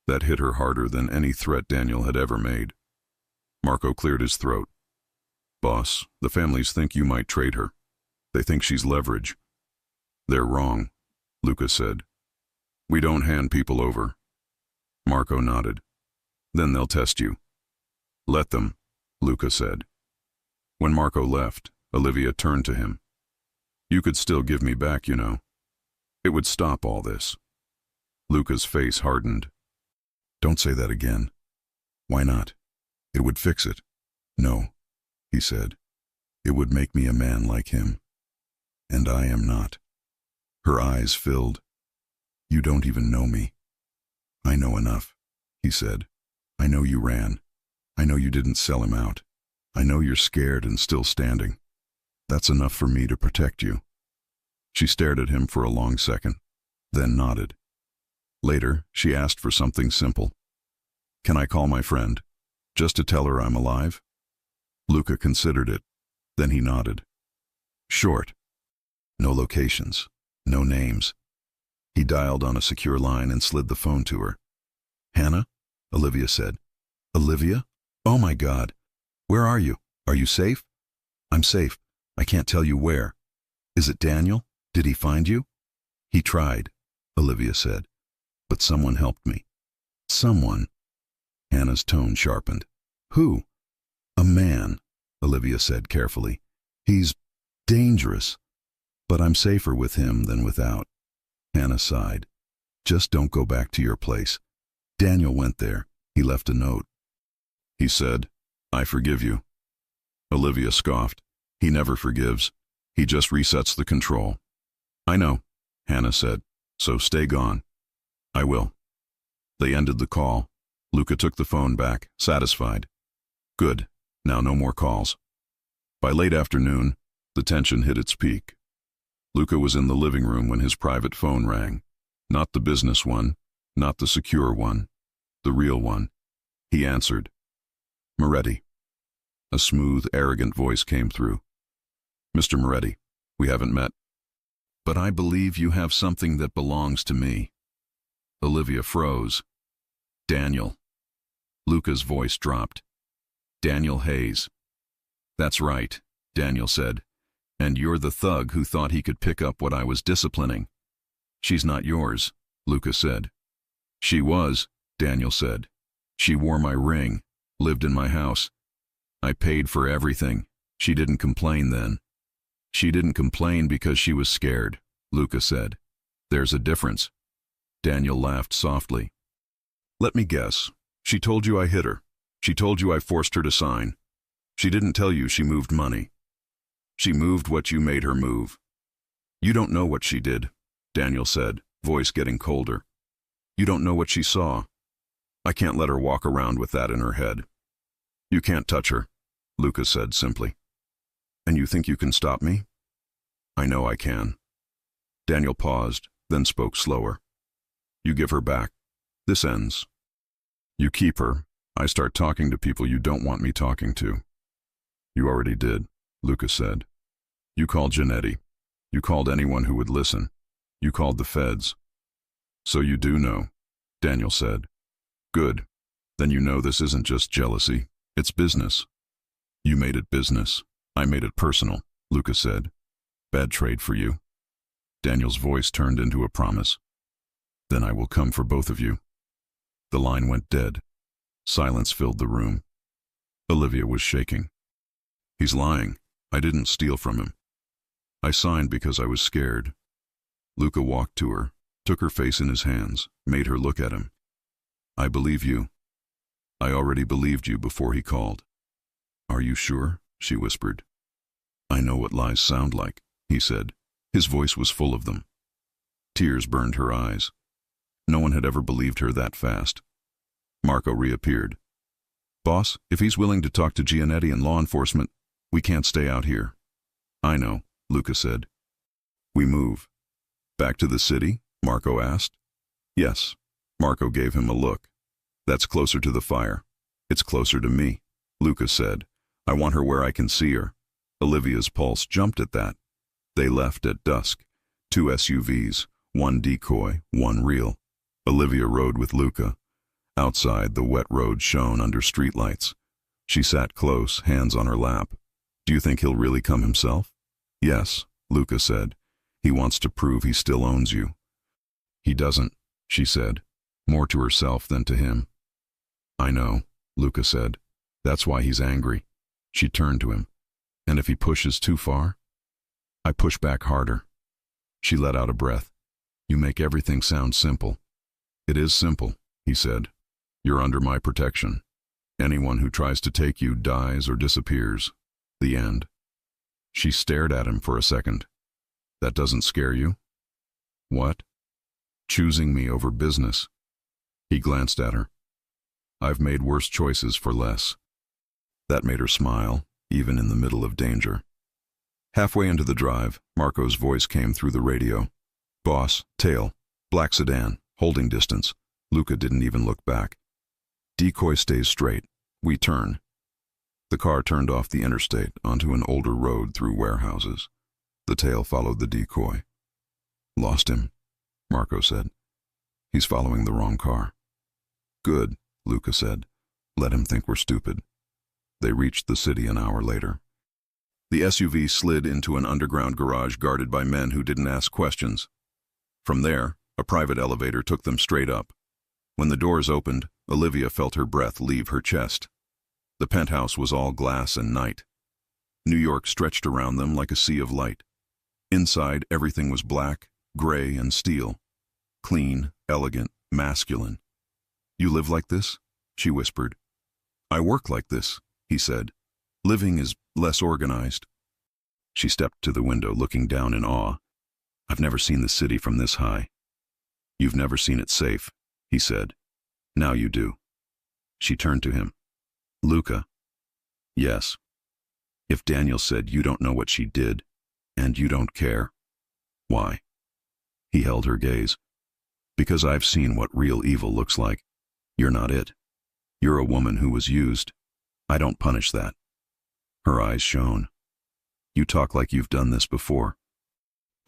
That hit her harder than any threat Daniel had ever made. Marco cleared his throat. Boss, the families think you might trade her. They think she's leverage. They're wrong, Luca said. We don't hand people over. Marco nodded. Then they'll test you. Let them, Luca said. When Marco left, Olivia turned to him. You could still give me back, you know. It would stop all this. Luca's face hardened. Don't say that again. Why not? It would fix it. No, he said. It would make me a man like him. And I am not. Her eyes filled. You don't even know me. I know enough, he said. I know you ran. I know you didn't sell him out. I know you're scared and still standing. That's enough for me to protect you. She stared at him for a long second, then nodded. Later, she asked for something simple. Can I call my friend, just to tell her I'm alive? Luca considered it. Then he nodded. Short. No locations. No names. He dialed on a secure line and slid the phone to her. Hannah? Olivia said. Olivia? Oh my God. Where are you? Are you safe? I'm safe. I can't tell you where. Is it Daniel? Did he find you? He tried, Olivia said. But someone helped me. Someone? Hannah's tone sharpened. Who? A man, Olivia said carefully. He's dangerous. But I'm safer with him than without. Hannah sighed. Just don't go back to your place. Daniel went there. He left a note. He said, I forgive you. Olivia scoffed. He never forgives. He just resets the control. I know, Hannah said, so stay gone. I will. They ended the call. Luca took the phone back, satisfied. Good. Now no more calls. By late afternoon, the tension hit its peak. Luca was in the living room when his private phone rang. Not the business one, not the secure one, the real one. He answered. Moretti. A smooth, arrogant voice came through. Mr. Moretti, we haven't met. But I believe you have something that belongs to me. Olivia froze. Daniel. Luca's voice dropped. Daniel Hayes. That's right, Daniel said. And you're the thug who thought he could pick up what I was disciplining. She's not yours. Luca said. She was, Daniel said. She wore my ring, lived in my house. I paid for everything. She didn't complain then. She didn't complain because she was scared, Luca said. There's a difference. Daniel laughed softly. Let me guess. She told you I hit her. She told you I forced her to sign. She didn't tell you she moved money. She moved what you made her move. You don't know what she did, Daniel said, voice getting colder. You don't know what she saw. I can't let her walk around with that in her head. You can't touch her, Luca said simply. And you think you can stop me? I know I can. Daniel paused, then spoke slower. You give her back. This ends. You keep her. I start talking to people you don't want me talking to. You already did, Luca said. You called Giannetti. You called anyone who would listen. You called the feds. So you do know, Daniel said. Good. Then you know this isn't just jealousy. It's business. You made it business. I made it personal, Luca said. Bad trade for you. Daniel's voice turned into a promise. Then I will come for both of you. The line went dead. Silence filled the room. Olivia was shaking. He's lying. I didn't steal from him. I signed because I was scared. Luca walked to her, took her face in his hands, made her look at him. I believe you. I already believed you before he called. Are you sure? She whispered. I know what lies sound like, he said. His voice was full of them. Tears burned her eyes. No one had ever believed her that fast. Marco reappeared. Boss, if he's willing to talk to Giannetti and law enforcement, we can't stay out here. I know, Luca said. We move. Back to the city? Marco asked. Yes. Marco gave him a look. That's closer to the fire. It's closer to me, Luca said. I want her where I can see her. Olivia's pulse jumped at that. They left at dusk. 2 SUVs, 1 decoy, 1 real. Olivia rode with Luca. Outside, the wet road shone under streetlights. She sat close, hands on her lap. Do you think he'll really come himself? Yes, Luca said. He wants to prove he still owns you. He doesn't, she said, more to herself than to him. I know, Luca said. That's why he's angry. She turned to him. And if he pushes too far? I push back harder. She let out a breath. You make everything sound simple. It is simple, he said. You're under my protection. Anyone who tries to take you dies or disappears. The end. She stared at him for a second. That doesn't scare you? What? Choosing me over business. He glanced at her. I've made worse choices for less. That made her smile, even in the middle of danger. Halfway into the drive, Marco's voice came through the radio. Boss, tail, black sedan, holding distance. Luca didn't even look back. Decoy stays straight. We turn. The car turned off the interstate onto an older road through warehouses. The tail followed the decoy. Lost him, Marco said. He's following the wrong car. Good, Luca said. Let him think we're stupid. They reached the city an hour later. The SUV slid into an underground garage guarded by men who didn't ask questions. From there, a private elevator took them straight up. When the doors opened, Olivia felt her breath leave her chest. The penthouse was all glass and night. New York stretched around them like a sea of light. Inside, everything was black, gray, and steel. Clean, elegant, masculine. You live like this? She whispered. I work like this, he said. Living is less organized. She stepped to the window, looking down in awe. I've never seen the city from this high. You've never seen it safe, he said. Now you do. She turned to him. Luca. Yes. If Daniel said you don't know what she did, and you don't care, why? He held her gaze. Because I've seen what real evil looks like. You're not it. You're a woman who was used. I don't punish that. Her eyes shone. You talk like you've done this before.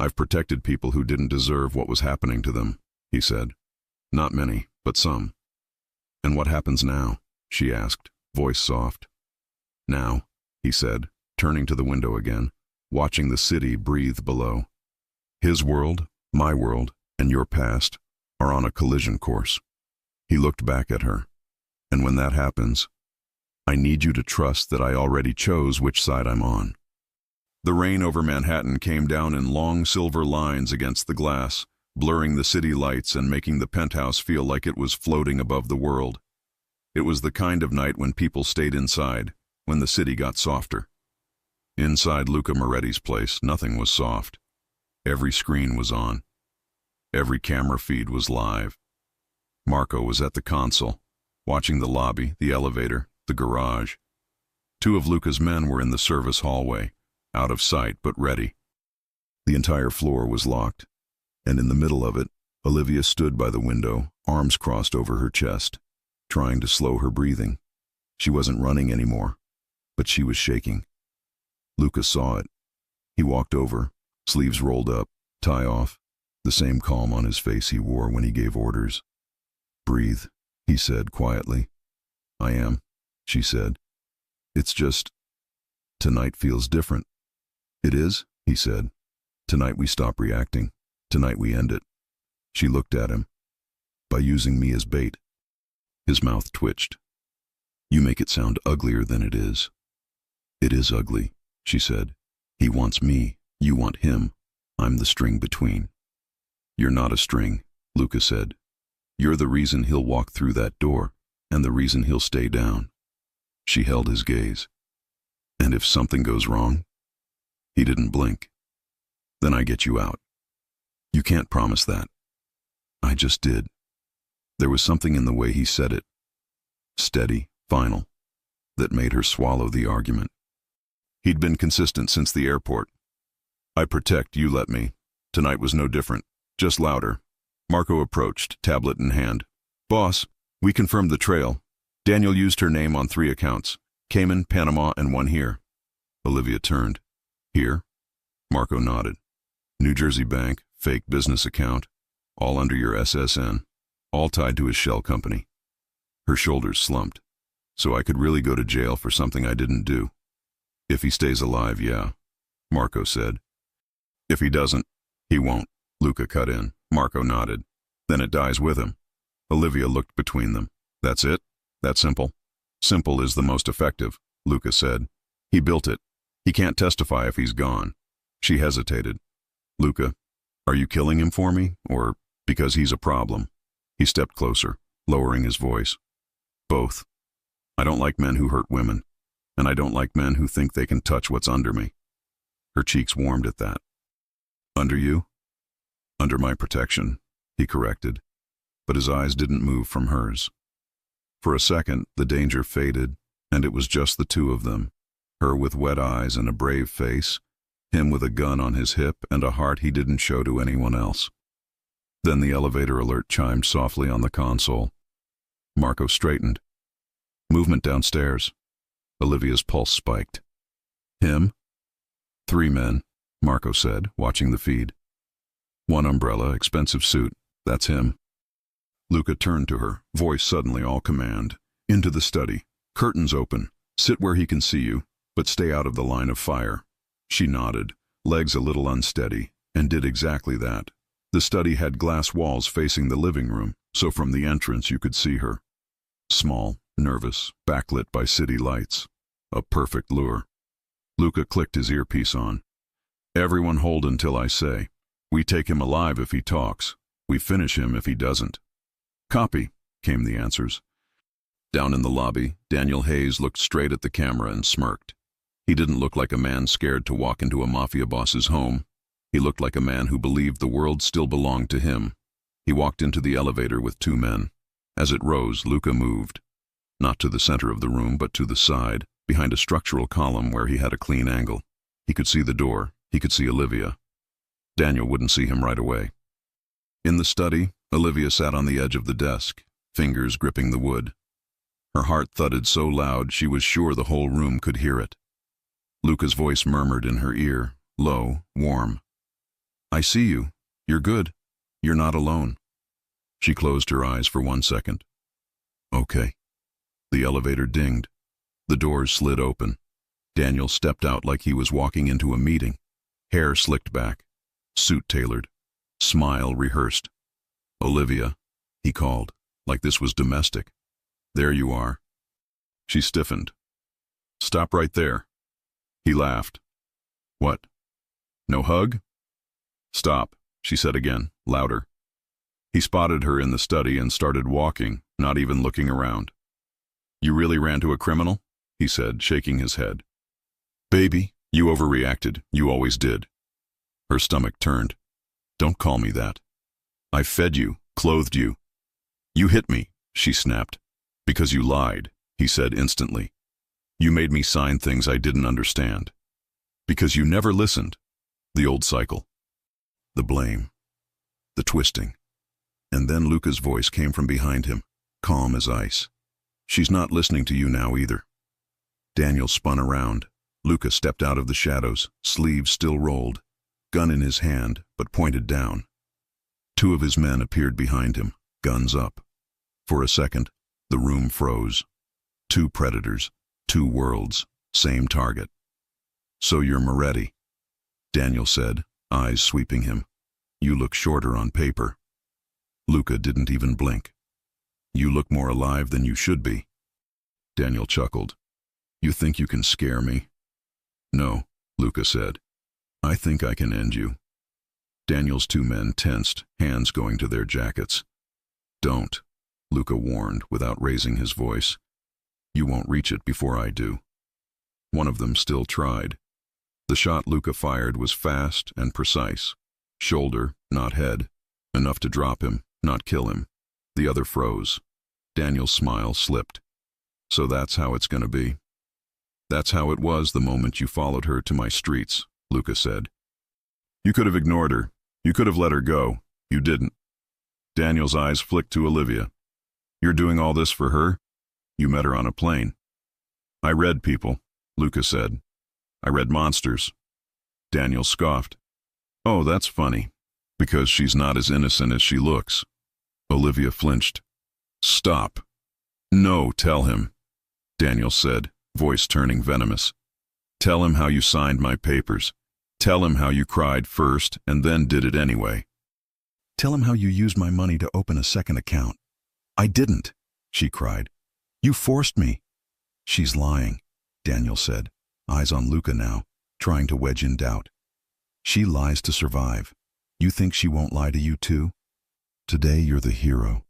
I've protected people who didn't deserve what was happening to them, he said. Not many, but some. And what happens now? She asked, voice soft. Now, he said, turning to the window again, watching the city breathe below. His world, my world, and your past, are on a collision course. He looked back at her. And when that happens, I need you to trust that I already chose which side I'm on. The rain over Manhattan came down in long silver lines against the glass, blurring the city lights and making the penthouse feel like it was floating above the world. It was the kind of night when people stayed inside, when the city got softer. Inside Luca Moretti's place, nothing was soft. Every screen was on. Every camera feed was live. Marco was at the console, watching the lobby, the elevator, the garage. Two of Luca's men were in the service hallway, out of sight but ready. The entire floor was locked, and in the middle of it, Olivia stood by the window, arms crossed over her chest, trying to slow her breathing. She wasn't running anymore, but she was shaking. Luca saw it. He walked over, sleeves rolled up, tie off, the same calm on his face he wore when he gave orders. "Breathe," he said quietly. "I am," she said. "It's just, tonight feels different." "It is," he said. "Tonight we stop reacting. Tonight we end it." She looked at him. "By using me as bait." His mouth twitched. "You make it sound uglier than it is." "It is ugly," she said. "He wants me. You want him. I'm the string between." "You're not a string," Luca said. "You're the reason he'll walk through that door, and the reason he'll stay down." She held his gaze. "And if something goes wrong?" He didn't blink. "Then I get you out." "You can't promise that." "I just did." There was something in the way he said it, steady, final, that made her swallow the argument. He'd been consistent since the airport. "I protect, you let me." Tonight was no different, just louder. Marco approached, tablet in hand. "Boss, we confirmed the trail. Daniel used her name on 3 accounts, Cayman, Panama, and one here." Olivia turned. "Here?" Marco nodded. "New Jersey bank, fake business account, all under your SSN, all tied to his shell company." Her shoulders slumped. "So I could really go to jail for something I didn't do." "If he stays alive, yeah," Marco said. "If he doesn't, he won't," Luca cut in. Marco nodded. "Then it dies with him." Olivia looked between them. "That's it? That simple?" "Simple is the most effective," Luca said. "He built it. He can't testify if he's gone." She hesitated. "Luca, are you killing him for me, or because he's a problem?" He stepped closer, lowering his voice. "Both. I don't like men who hurt women, and I don't like men who think they can touch what's under me." Her cheeks warmed at that. "Under you?" "Under my protection," he corrected, but his eyes didn't move from hers. For a second, the danger faded, and it was just the two of them, her with wet eyes and a brave face, him with a gun on his hip and a heart he didn't show to anyone else. Then the elevator alert chimed softly on the console. Marco straightened. "Movement downstairs." Olivia's pulse spiked. "Him?" "3 men," Marco said, watching the feed. "1 umbrella, expensive suit. That's him." Luca turned to her, voice suddenly all command. "Into the study. Curtains open. Sit where he can see you, but stay out of the line of fire." She nodded, legs a little unsteady, and did exactly that. The study had glass walls facing the living room, so from the entrance you could see her. Small, nervous, backlit by city lights. A perfect lure. Luca clicked his earpiece on. "Everyone hold until I say. We take him alive if he talks. We finish him if he doesn't." "Copy," came the answers. Down in the lobby, Daniel Hayes looked straight at the camera and smirked. He didn't look like a man scared to walk into a mafia boss's home. He looked like a man who believed the world still belonged to him. He walked into the elevator with 2 men. As it rose, Luca moved. Not to the center of the room, but to the side, behind a structural column where he had a clean angle. He could see the door. He could see Olivia. Daniel wouldn't see him right away. In the study, Olivia sat on the edge of the desk, fingers gripping the wood. Her heart thudded so loud she was sure the whole room could hear it. Luca's voice murmured in her ear, low, warm. "I see you. You're good. You're not alone." She closed her eyes for 1 second. "Okay." The elevator dinged. The doors slid open. Daniel stepped out like he was walking into a meeting. Hair slicked back. Suit tailored. Smile rehearsed. "Olivia," he called, like this was domestic. "There you are." She stiffened. "Stop right there." He laughed. "What? No hug?" "Stop," she said again, louder. He spotted her in the study and started walking, not even looking around. "You really ran to a criminal?" he said, shaking his head. "Baby, you overreacted. You always did." Her stomach turned. "Don't call me that. I fed you, clothed you." "You hit me," she snapped. "Because you lied," he said instantly. "You made me sign things I didn't understand. Because you never listened." The old cycle. The blame. The twisting. And then Luca's voice came from behind him, calm as ice. "She's not listening to you now either." Daniel spun around. Luca stepped out of the shadows, sleeves still rolled, gun in his hand, but pointed down. Two of his men appeared behind him, guns up. For a second, the room froze. Two predators, two worlds, same target. "So you're Moretti," Daniel said, eyes sweeping him. "You look shorter on paper." Luca didn't even blink. "You look more alive than you should be." Daniel chuckled. "You think you can scare me?" "No," Luca said. "I think I can end you." Daniel's two men tensed, hands going to their jackets. "Don't," Luca warned without raising his voice. "You won't reach it before I do." One of them still tried. The shot Luca fired was fast and precise. Shoulder, not head. Enough to drop him, not kill him. The other froze. Daniel's smile slipped. "So that's how it's gonna be." "That's how it was the moment you followed her to my streets," Luca said. "You could have ignored her. You could have let her go. You didn't." Daniel's eyes flicked to Olivia. "You're doing all this for her? You met her on a plane." "I read people," Luca said. "I read monsters." Daniel scoffed. "Oh, that's funny. Because she's not as innocent as she looks." Olivia flinched. "Stop." "No, tell him," Daniel said, voice turning venomous. "Tell him how you signed my papers. Tell him how you cried first and then did it anyway. Tell him how you used my money to open a second account." "I didn't," she cried. "You forced me." "She's lying," Daniel said, eyes on Luca now, trying to wedge in doubt. "She lies to survive. You think she won't lie to you too? Today you're the hero.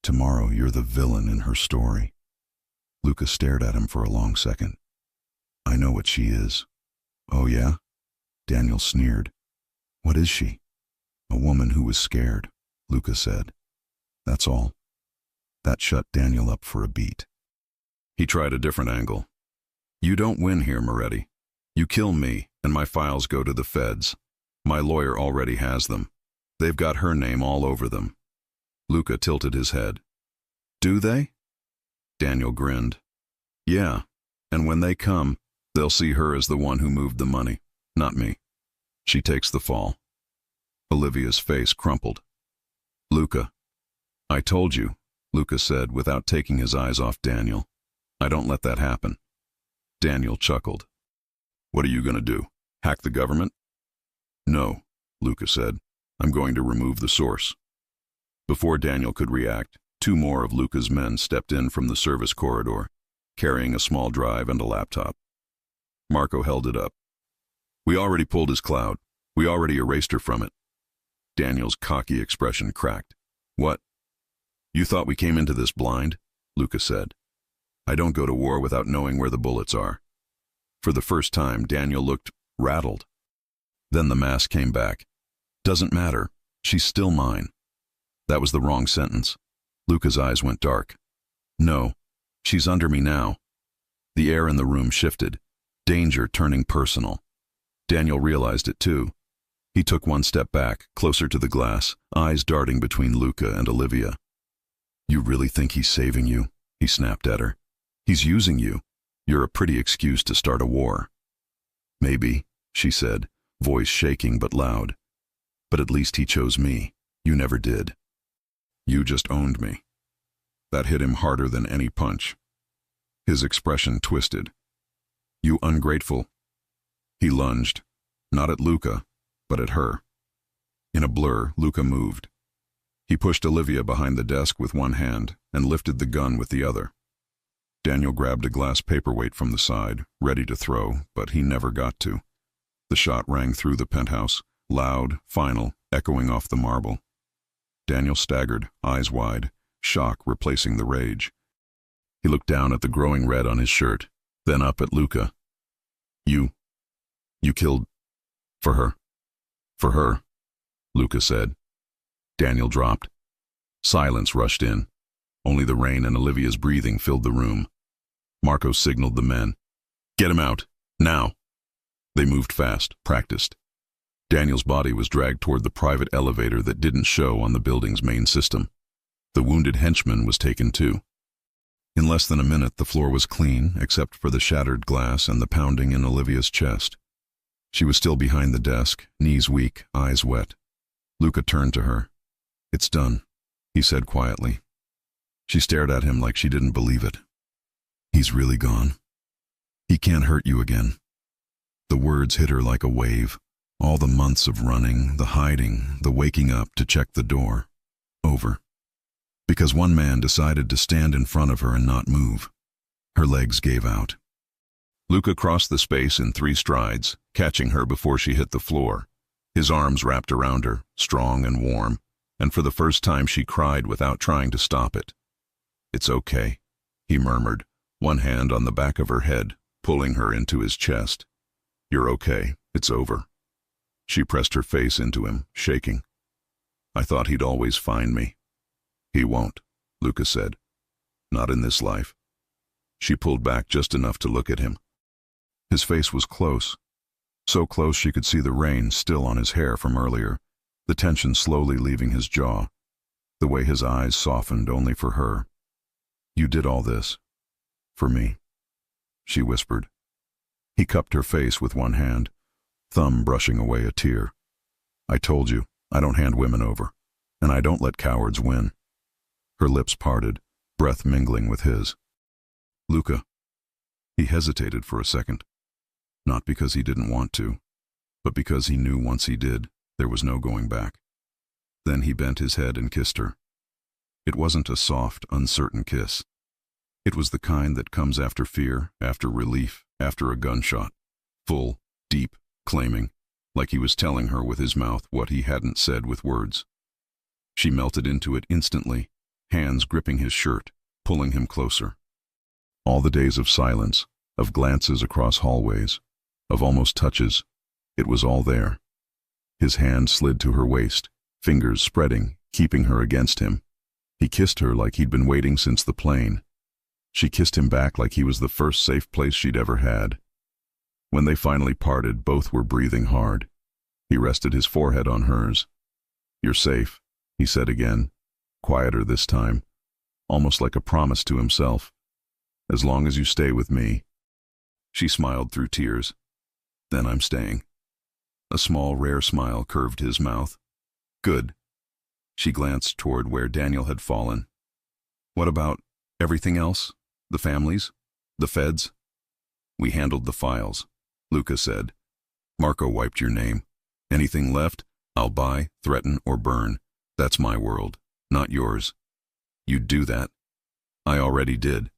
Tomorrow you're the villain in her story." Luca stared at him for a long second. "I know what she is." "Oh yeah?" Daniel sneered. "What is she?" "A woman who was scared," Luca said. "That's all." That shut Daniel up for a beat. He tried a different angle. "You don't win here, Moretti. You kill me, and my files go to the feds. My lawyer already has them. They've got her name all over them." Luca tilted his head. "Do they?" Daniel grinned. "Yeah, and when they come, they'll see her as the one who moved the money, not me. She takes the fall." Olivia's face crumpled. "Luca." "I told you," Luca said without taking his eyes off Daniel. "I don't let that happen." Daniel chuckled. "What are you going to do? Hack the government?" "No," Luca said. "I'm going to remove the source." Before Daniel could react, two more of Luca's men stepped in from the service corridor, carrying a small drive and a laptop. Marco held it up. "We already pulled his cloud. We already erased her from it." Daniel's cocky expression cracked. "What? You thought we came into this blind?" Luca said. "I don't go to war without knowing where the bullets are." For the first time, Daniel looked rattled. Then the mask came back. "Doesn't matter. She's still mine." That was the wrong sentence. Luca's eyes went dark. "No, she's under me now." The air in the room shifted, danger turning personal. Daniel realized it too. He took one step back, closer to the glass, eyes darting between Luca and Olivia. "You really think he's saving you?" he snapped at her. "He's using you. You're a pretty excuse to start a war." "Maybe," she said, voice shaking but loud. "But at least he chose me. You never did. You just owned me." That hit him harder than any punch. His expression twisted. "You ungrateful." He lunged, not at Luca, but at her. In a blur, Luca moved. He pushed Olivia behind the desk with one hand and lifted the gun with the other. Daniel grabbed a glass paperweight from the side, ready to throw, but he never got to. The shot rang through the penthouse, loud, final, echoing off the marble. Daniel staggered, eyes wide, shock replacing the rage. He looked down at the growing red on his shirt, then up at Luca. You killed... for her. For her, Luca said. Daniel dropped. Silence rushed in. Only the rain and Olivia's breathing filled the room. Marco signaled the men. Get him out, now. They moved fast, practiced. Daniel's body was dragged toward the private elevator that didn't show on the building's main system. The wounded henchman was taken too. In less than a minute, the floor was clean, except for the shattered glass and the pounding in Olivia's chest. She was still behind the desk, knees weak, eyes wet. Luca turned to her. It's done, he said quietly. She stared at him like she didn't believe it. He's really gone. He can't hurt you again. The words hit her like a wave. All the months of running, the hiding, the waking up to check the door. Over. Because one man decided to stand in front of her and not move. Her legs gave out. Luca crossed the space in 3 strides, catching her before she hit the floor. His arms wrapped around her, strong and warm, and for the first time she cried without trying to stop it. It's okay, he murmured, one hand on the back of her head, pulling her into his chest. You're okay, it's over. She pressed her face into him, shaking. I thought he'd always find me. He won't, Luca said. Not in this life. She pulled back just enough to look at him. His face was close. So close she could see the rain still on his hair from earlier, the tension slowly leaving his jaw, the way his eyes softened only for her. You did all this. For me, she whispered. He cupped her face with one hand, thumb brushing away a tear. I told you, I don't hand women over, and I don't let cowards win. Her lips parted, breath mingling with his. Luca. He hesitated for a second. Not because he didn't want to, but because he knew once he did, there was no going back. Then he bent his head and kissed her. It wasn't a soft, uncertain kiss. It was the kind that comes after fear, after relief, after a gunshot. Full, deep, claiming, like he was telling her with his mouth what he hadn't said with words. She melted into it instantly, hands gripping his shirt, pulling him closer. All the days of silence, of glances across hallways, of almost touches, it was all there. His hand slid to her waist, fingers spreading, keeping her against him. He kissed her like he'd been waiting since the plane. She kissed him back like he was the first safe place she'd ever had. When they finally parted, both were breathing hard. He rested his forehead on hers. You're safe, he said again, quieter this time, almost like a promise to himself. As long as you stay with me. She smiled through tears. Then I'm staying. A small, rare smile curved his mouth. Good. She glanced toward where Daniel had fallen. What about everything else? The families? The feds? We handled the files, Luca said. Marco wiped your name. Anything left, I'll buy, threaten, or burn. That's my world, not yours. You'd do that. I already did.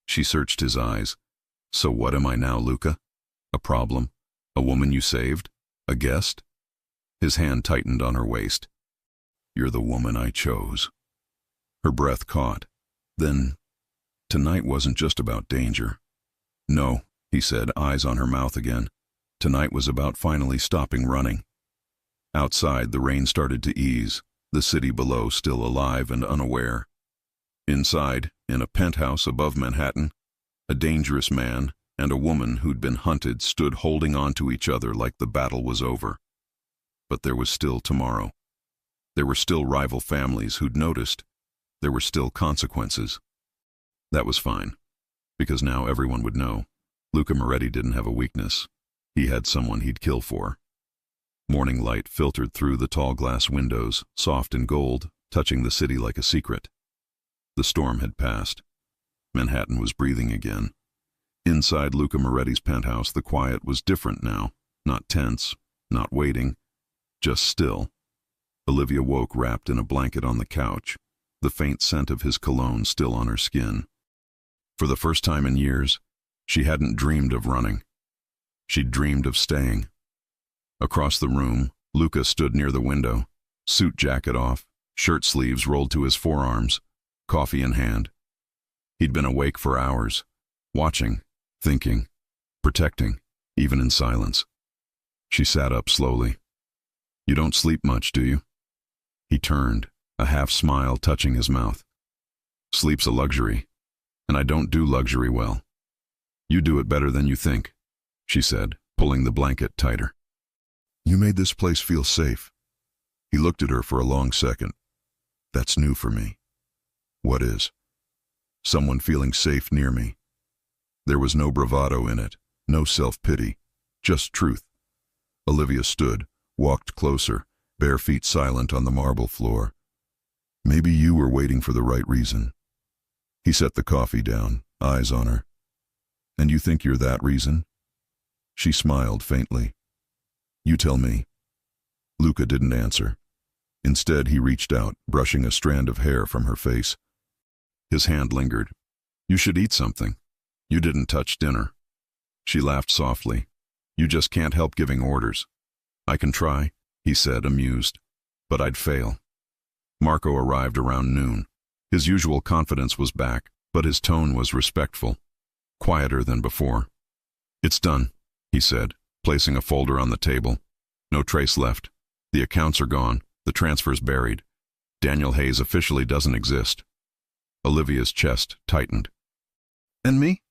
She searched his eyes. So what am I now, Luca? A problem? A woman you saved? A guest? His hand tightened on her waist. You're the woman I chose. Her breath caught. Then, tonight wasn't just about danger. No, he said, eyes on her mouth again. Tonight was about finally stopping running. Outside, the rain started to ease, the city below still alive and unaware. Inside, in a penthouse above Manhattan, a dangerous man and a woman who'd been hunted stood holding on to each other like the battle was over. But there was still tomorrow. There were still rival families who'd noticed. There were still consequences. That was fine, because now everyone would know. Luca Moretti didn't have a weakness. He had someone he'd kill for. Morning light filtered through the tall glass windows, soft and gold, touching the city like a secret. The storm had passed. Manhattan was breathing again. Inside Luca Moretti's penthouse, the quiet was different now. Not tense, not waiting, just still. Olivia woke wrapped in a blanket on the couch, the faint scent of his cologne still on her skin. For the first time in years, she hadn't dreamed of running. She'd dreamed of staying. Across the room, Luca stood near the window, suit jacket off, shirt sleeves rolled to his forearms, coffee in hand. He'd been awake for hours, watching, thinking, protecting, even in silence. She sat up slowly. "You don't sleep much, do you?" He turned, a half smile touching his mouth. "Sleep's a luxury, and I don't do luxury well." "You do it better than you think," she said, pulling the blanket tighter. "You made this place feel safe." He looked at her for a long second. "That's new for me." "What is?" "Someone feeling safe near me." There was no bravado in it, no self-pity, just truth. Olivia stood, walked closer, bare feet silent on the marble floor. "Maybe you were waiting for the right reason." He set the coffee down, eyes on her. "And you think you're that reason?" She smiled faintly. "You tell me." Luca didn't answer. Instead, he reached out, brushing a strand of hair from her face. His hand lingered. "You should eat something. You didn't touch dinner." She laughed softly. "You just can't help giving orders." "I can try," he said, amused. "But I'd fail." Marco arrived around noon. His usual confidence was back, but his tone was respectful, quieter than before. "It's done," he said, placing a folder on the table. "No trace left. The accounts are gone, the transfers buried. Daniel Hayes officially doesn't exist." Olivia's chest tightened. "And me?"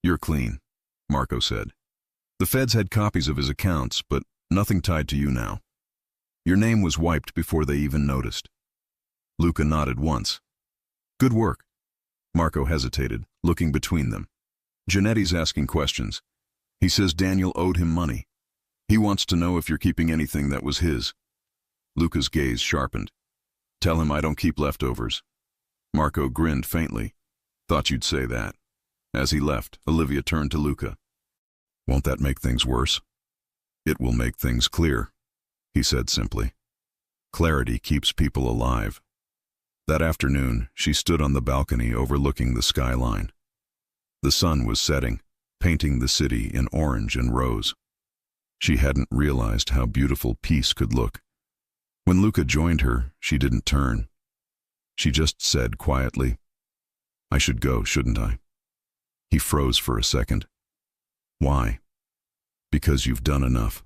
"You're clean," Marco said. "The feds had copies of his accounts, but nothing tied to you now. Your name was wiped before they even noticed." Luca nodded once. "Good work." Marco hesitated, looking between them. "Janetti's asking questions. He says Daniel owed him money. He wants to know if you're keeping anything that was his." Luca's gaze sharpened. "Tell him I don't keep leftovers." Marco grinned faintly. "Thought you'd say that." As he left, Olivia turned to Luca. "Won't that make things worse?" "It will make things clear," he said simply. "Clarity keeps people alive." That afternoon, she stood on the balcony overlooking the skyline. The sun was setting, painting the city in orange and rose. She hadn't realized how beautiful peace could look. When Luca joined her, she didn't turn. She just said quietly, "I should go, shouldn't I?" He froze for a second. "Why?" "Because you've done enough.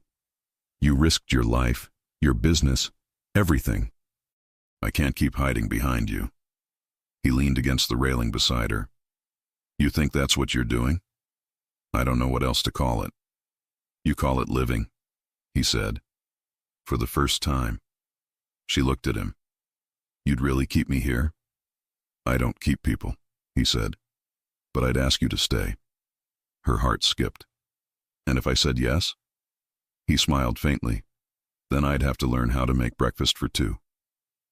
You risked your life, your business, everything. I can't keep hiding behind you." He leaned against the railing beside her. "You think that's what you're doing?" "I don't know what else to call it." "You call it living," he said. For the first time. She looked at him. "You'd really keep me here?" "I don't keep people," he said. "But I'd ask you to stay." Her heart skipped. "And if I said yes?" He smiled faintly. "Then I'd have to learn how to make breakfast for two."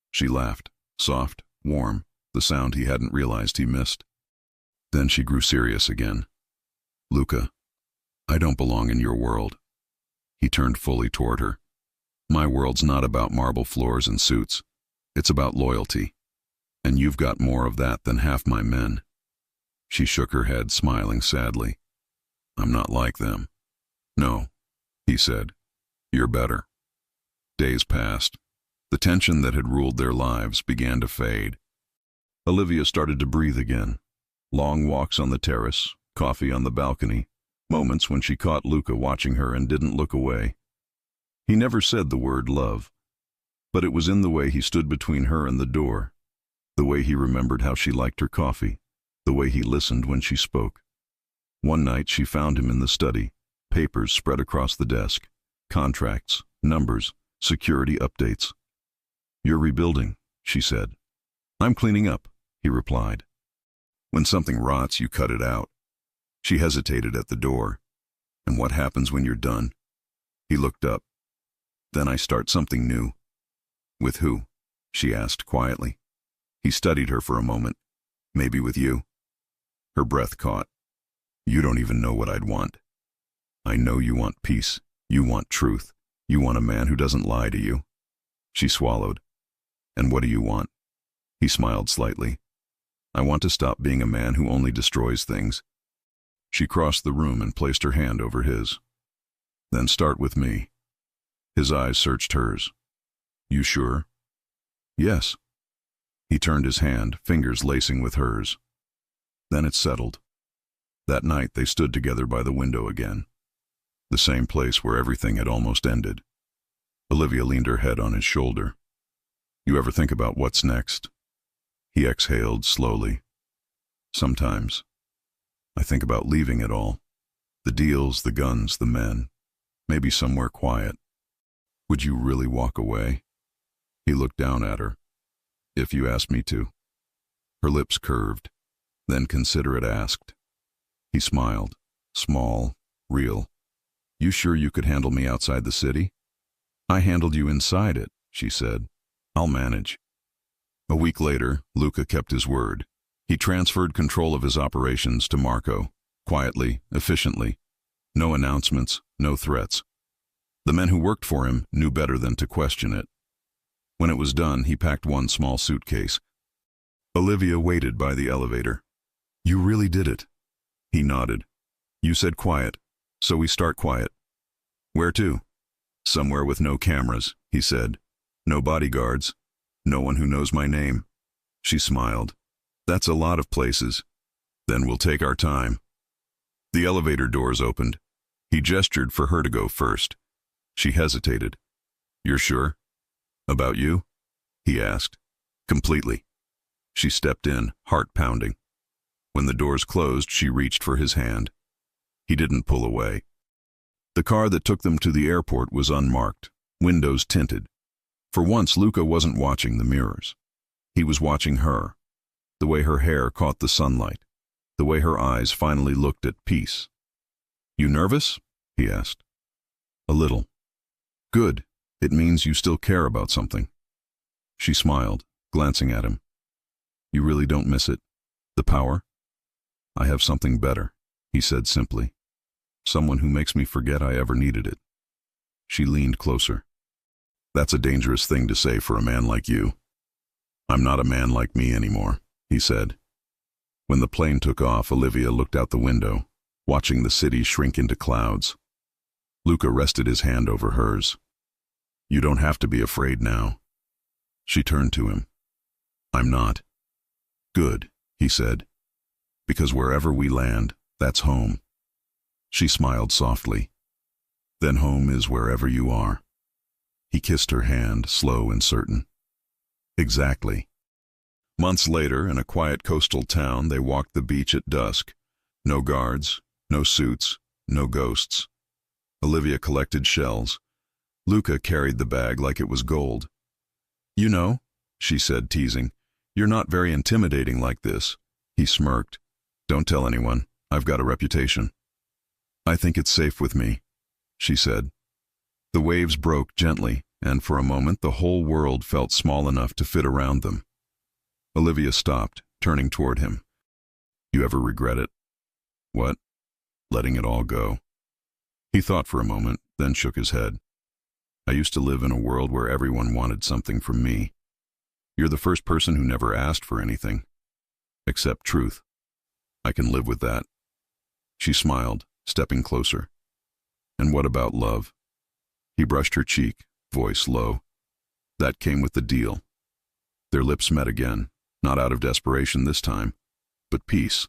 She laughed, soft, warm, the sound he hadn't realized he missed. Then she grew serious again. "Luca, I don't belong in your world." He turned fully toward her. "My world's not about marble floors and suits. It's about loyalty. And you've got more of that than half my men." She shook her head, smiling sadly. "I'm not like them." "No," he said. "You're better." Days passed. The tension that had ruled their lives began to fade. Olivia started to breathe again. Long walks on the terrace, coffee on the balcony, moments when she caught Luca watching her and didn't look away. He never said the word love, but it was in the way he stood between her and the door, the way he remembered how she liked her coffee, the way he listened when she spoke. One night she found him in the study, papers spread across the desk, contracts, numbers, security updates. "You're rebuilding," she said. "I'm cleaning up," he replied. "When something rots, you cut it out." She hesitated at the door. "And what happens when you're done?" He looked up. "Then I start something new." "With who?" she asked quietly. He studied her for a moment. "Maybe with you." Her breath caught. "You don't even know what I'd want." "I know you want peace. You want truth. You want a man who doesn't lie to you." She swallowed. And what do you want? He smiled slightly. I want to stop being a man who only destroys things. She crossed the room and placed her hand over his. Then start with me. His eyes searched hers. You sure? Yes. He turned his hand, fingers lacing with hers. Then it settled. That night they stood together by the window again. The same place where everything had almost ended. Olivia leaned her head on his shoulder. You ever think about what's next? He exhaled slowly. Sometimes. I think about leaving it all. The deals, the guns, the men. Maybe somewhere quiet. Would you really walk away? He looked down at her. If you asked me to. Her lips curved. Then considerate asked. He smiled. Small, real. You sure you could handle me outside the city? I handled you inside it, she said. I'll manage. A week later, Luca kept his word. He transferred control of his operations to Marco, quietly, efficiently. No announcements, no threats. The men who worked for him knew better than to question it. When it was done, he packed one small suitcase. Olivia waited by the elevator. You really did it. He nodded. You said quiet, so we start quiet. Where to? Somewhere with no cameras, he said. No bodyguards. No one who knows my name. She smiled. That's a lot of places. Then we'll take our time. The elevator doors opened. He gestured for her to go first. She hesitated. You're sure? About you? He asked. Completely. She stepped in, heart pounding. When the doors closed, she reached for his hand. He didn't pull away. The car that took them to the airport was unmarked, windows tinted. For once, Luca wasn't watching the mirrors. He was watching her, the way her hair caught the sunlight, the way her eyes finally looked at peace. You nervous? He asked. A little. Good. It means you still care about something. She smiled, glancing at him. You really don't miss it? The power? I have something better, he said simply. Someone who makes me forget I ever needed it. She leaned closer. That's a dangerous thing to say for a man like you. I'm not a man like me anymore, he said. When the plane took off, Olivia looked out the window, watching the city shrink into clouds. Luca rested his hand over hers. You don't have to be afraid now. She turned to him. I'm not. Good, he said. Because wherever we land, that's home. She smiled softly. Then home is wherever you are. He kissed her hand, slow and certain. Exactly. Months later, in a quiet coastal town, they walked the beach at dusk. No guards, no suits, no ghosts. Olivia collected shells. Luca carried the bag like it was gold. You know, she said, teasing, you're not very intimidating like this. He smirked. Don't tell anyone. I've got a reputation. I think it's safe with me, she said. The waves broke gently, and for a moment the whole world felt small enough to fit around them. Olivia stopped, turning toward him. You ever regret it? What? Letting it all go. He thought for a moment, then shook his head. I used to live in a world where everyone wanted something from me. You're the first person who never asked for anything. Except truth. I can live with that. She smiled, stepping closer. And what about love? He brushed her cheek, voice low. That came with the deal. Their lips met again, not out of desperation this time, but peace.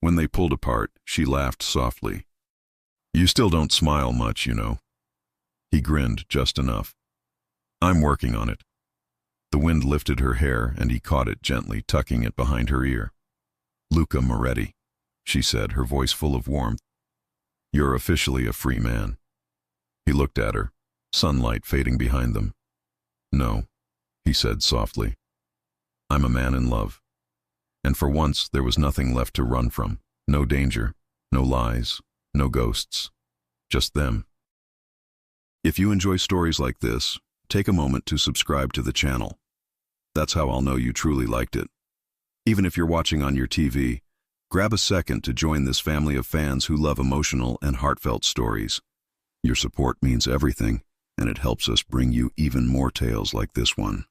When they pulled apart, she laughed softly. You still don't smile much, you know. He grinned just enough. I'm working on it. The wind lifted her hair, and he caught it gently, tucking it behind her ear. Luca Moretti, she said, her voice full of warmth. You're officially a free man. He looked at her, sunlight fading behind them. No, he said softly. I'm a man in love. And for once, there was nothing left to run from. No danger, no lies, no ghosts. Just them. If you enjoy stories like this, take a moment to subscribe to the channel. That's how I'll know you truly liked it. Even if you're watching on your TV, grab a second to join this family of fans who love emotional and heartfelt stories. Your support means everything, and it helps us bring you even more tales like this one.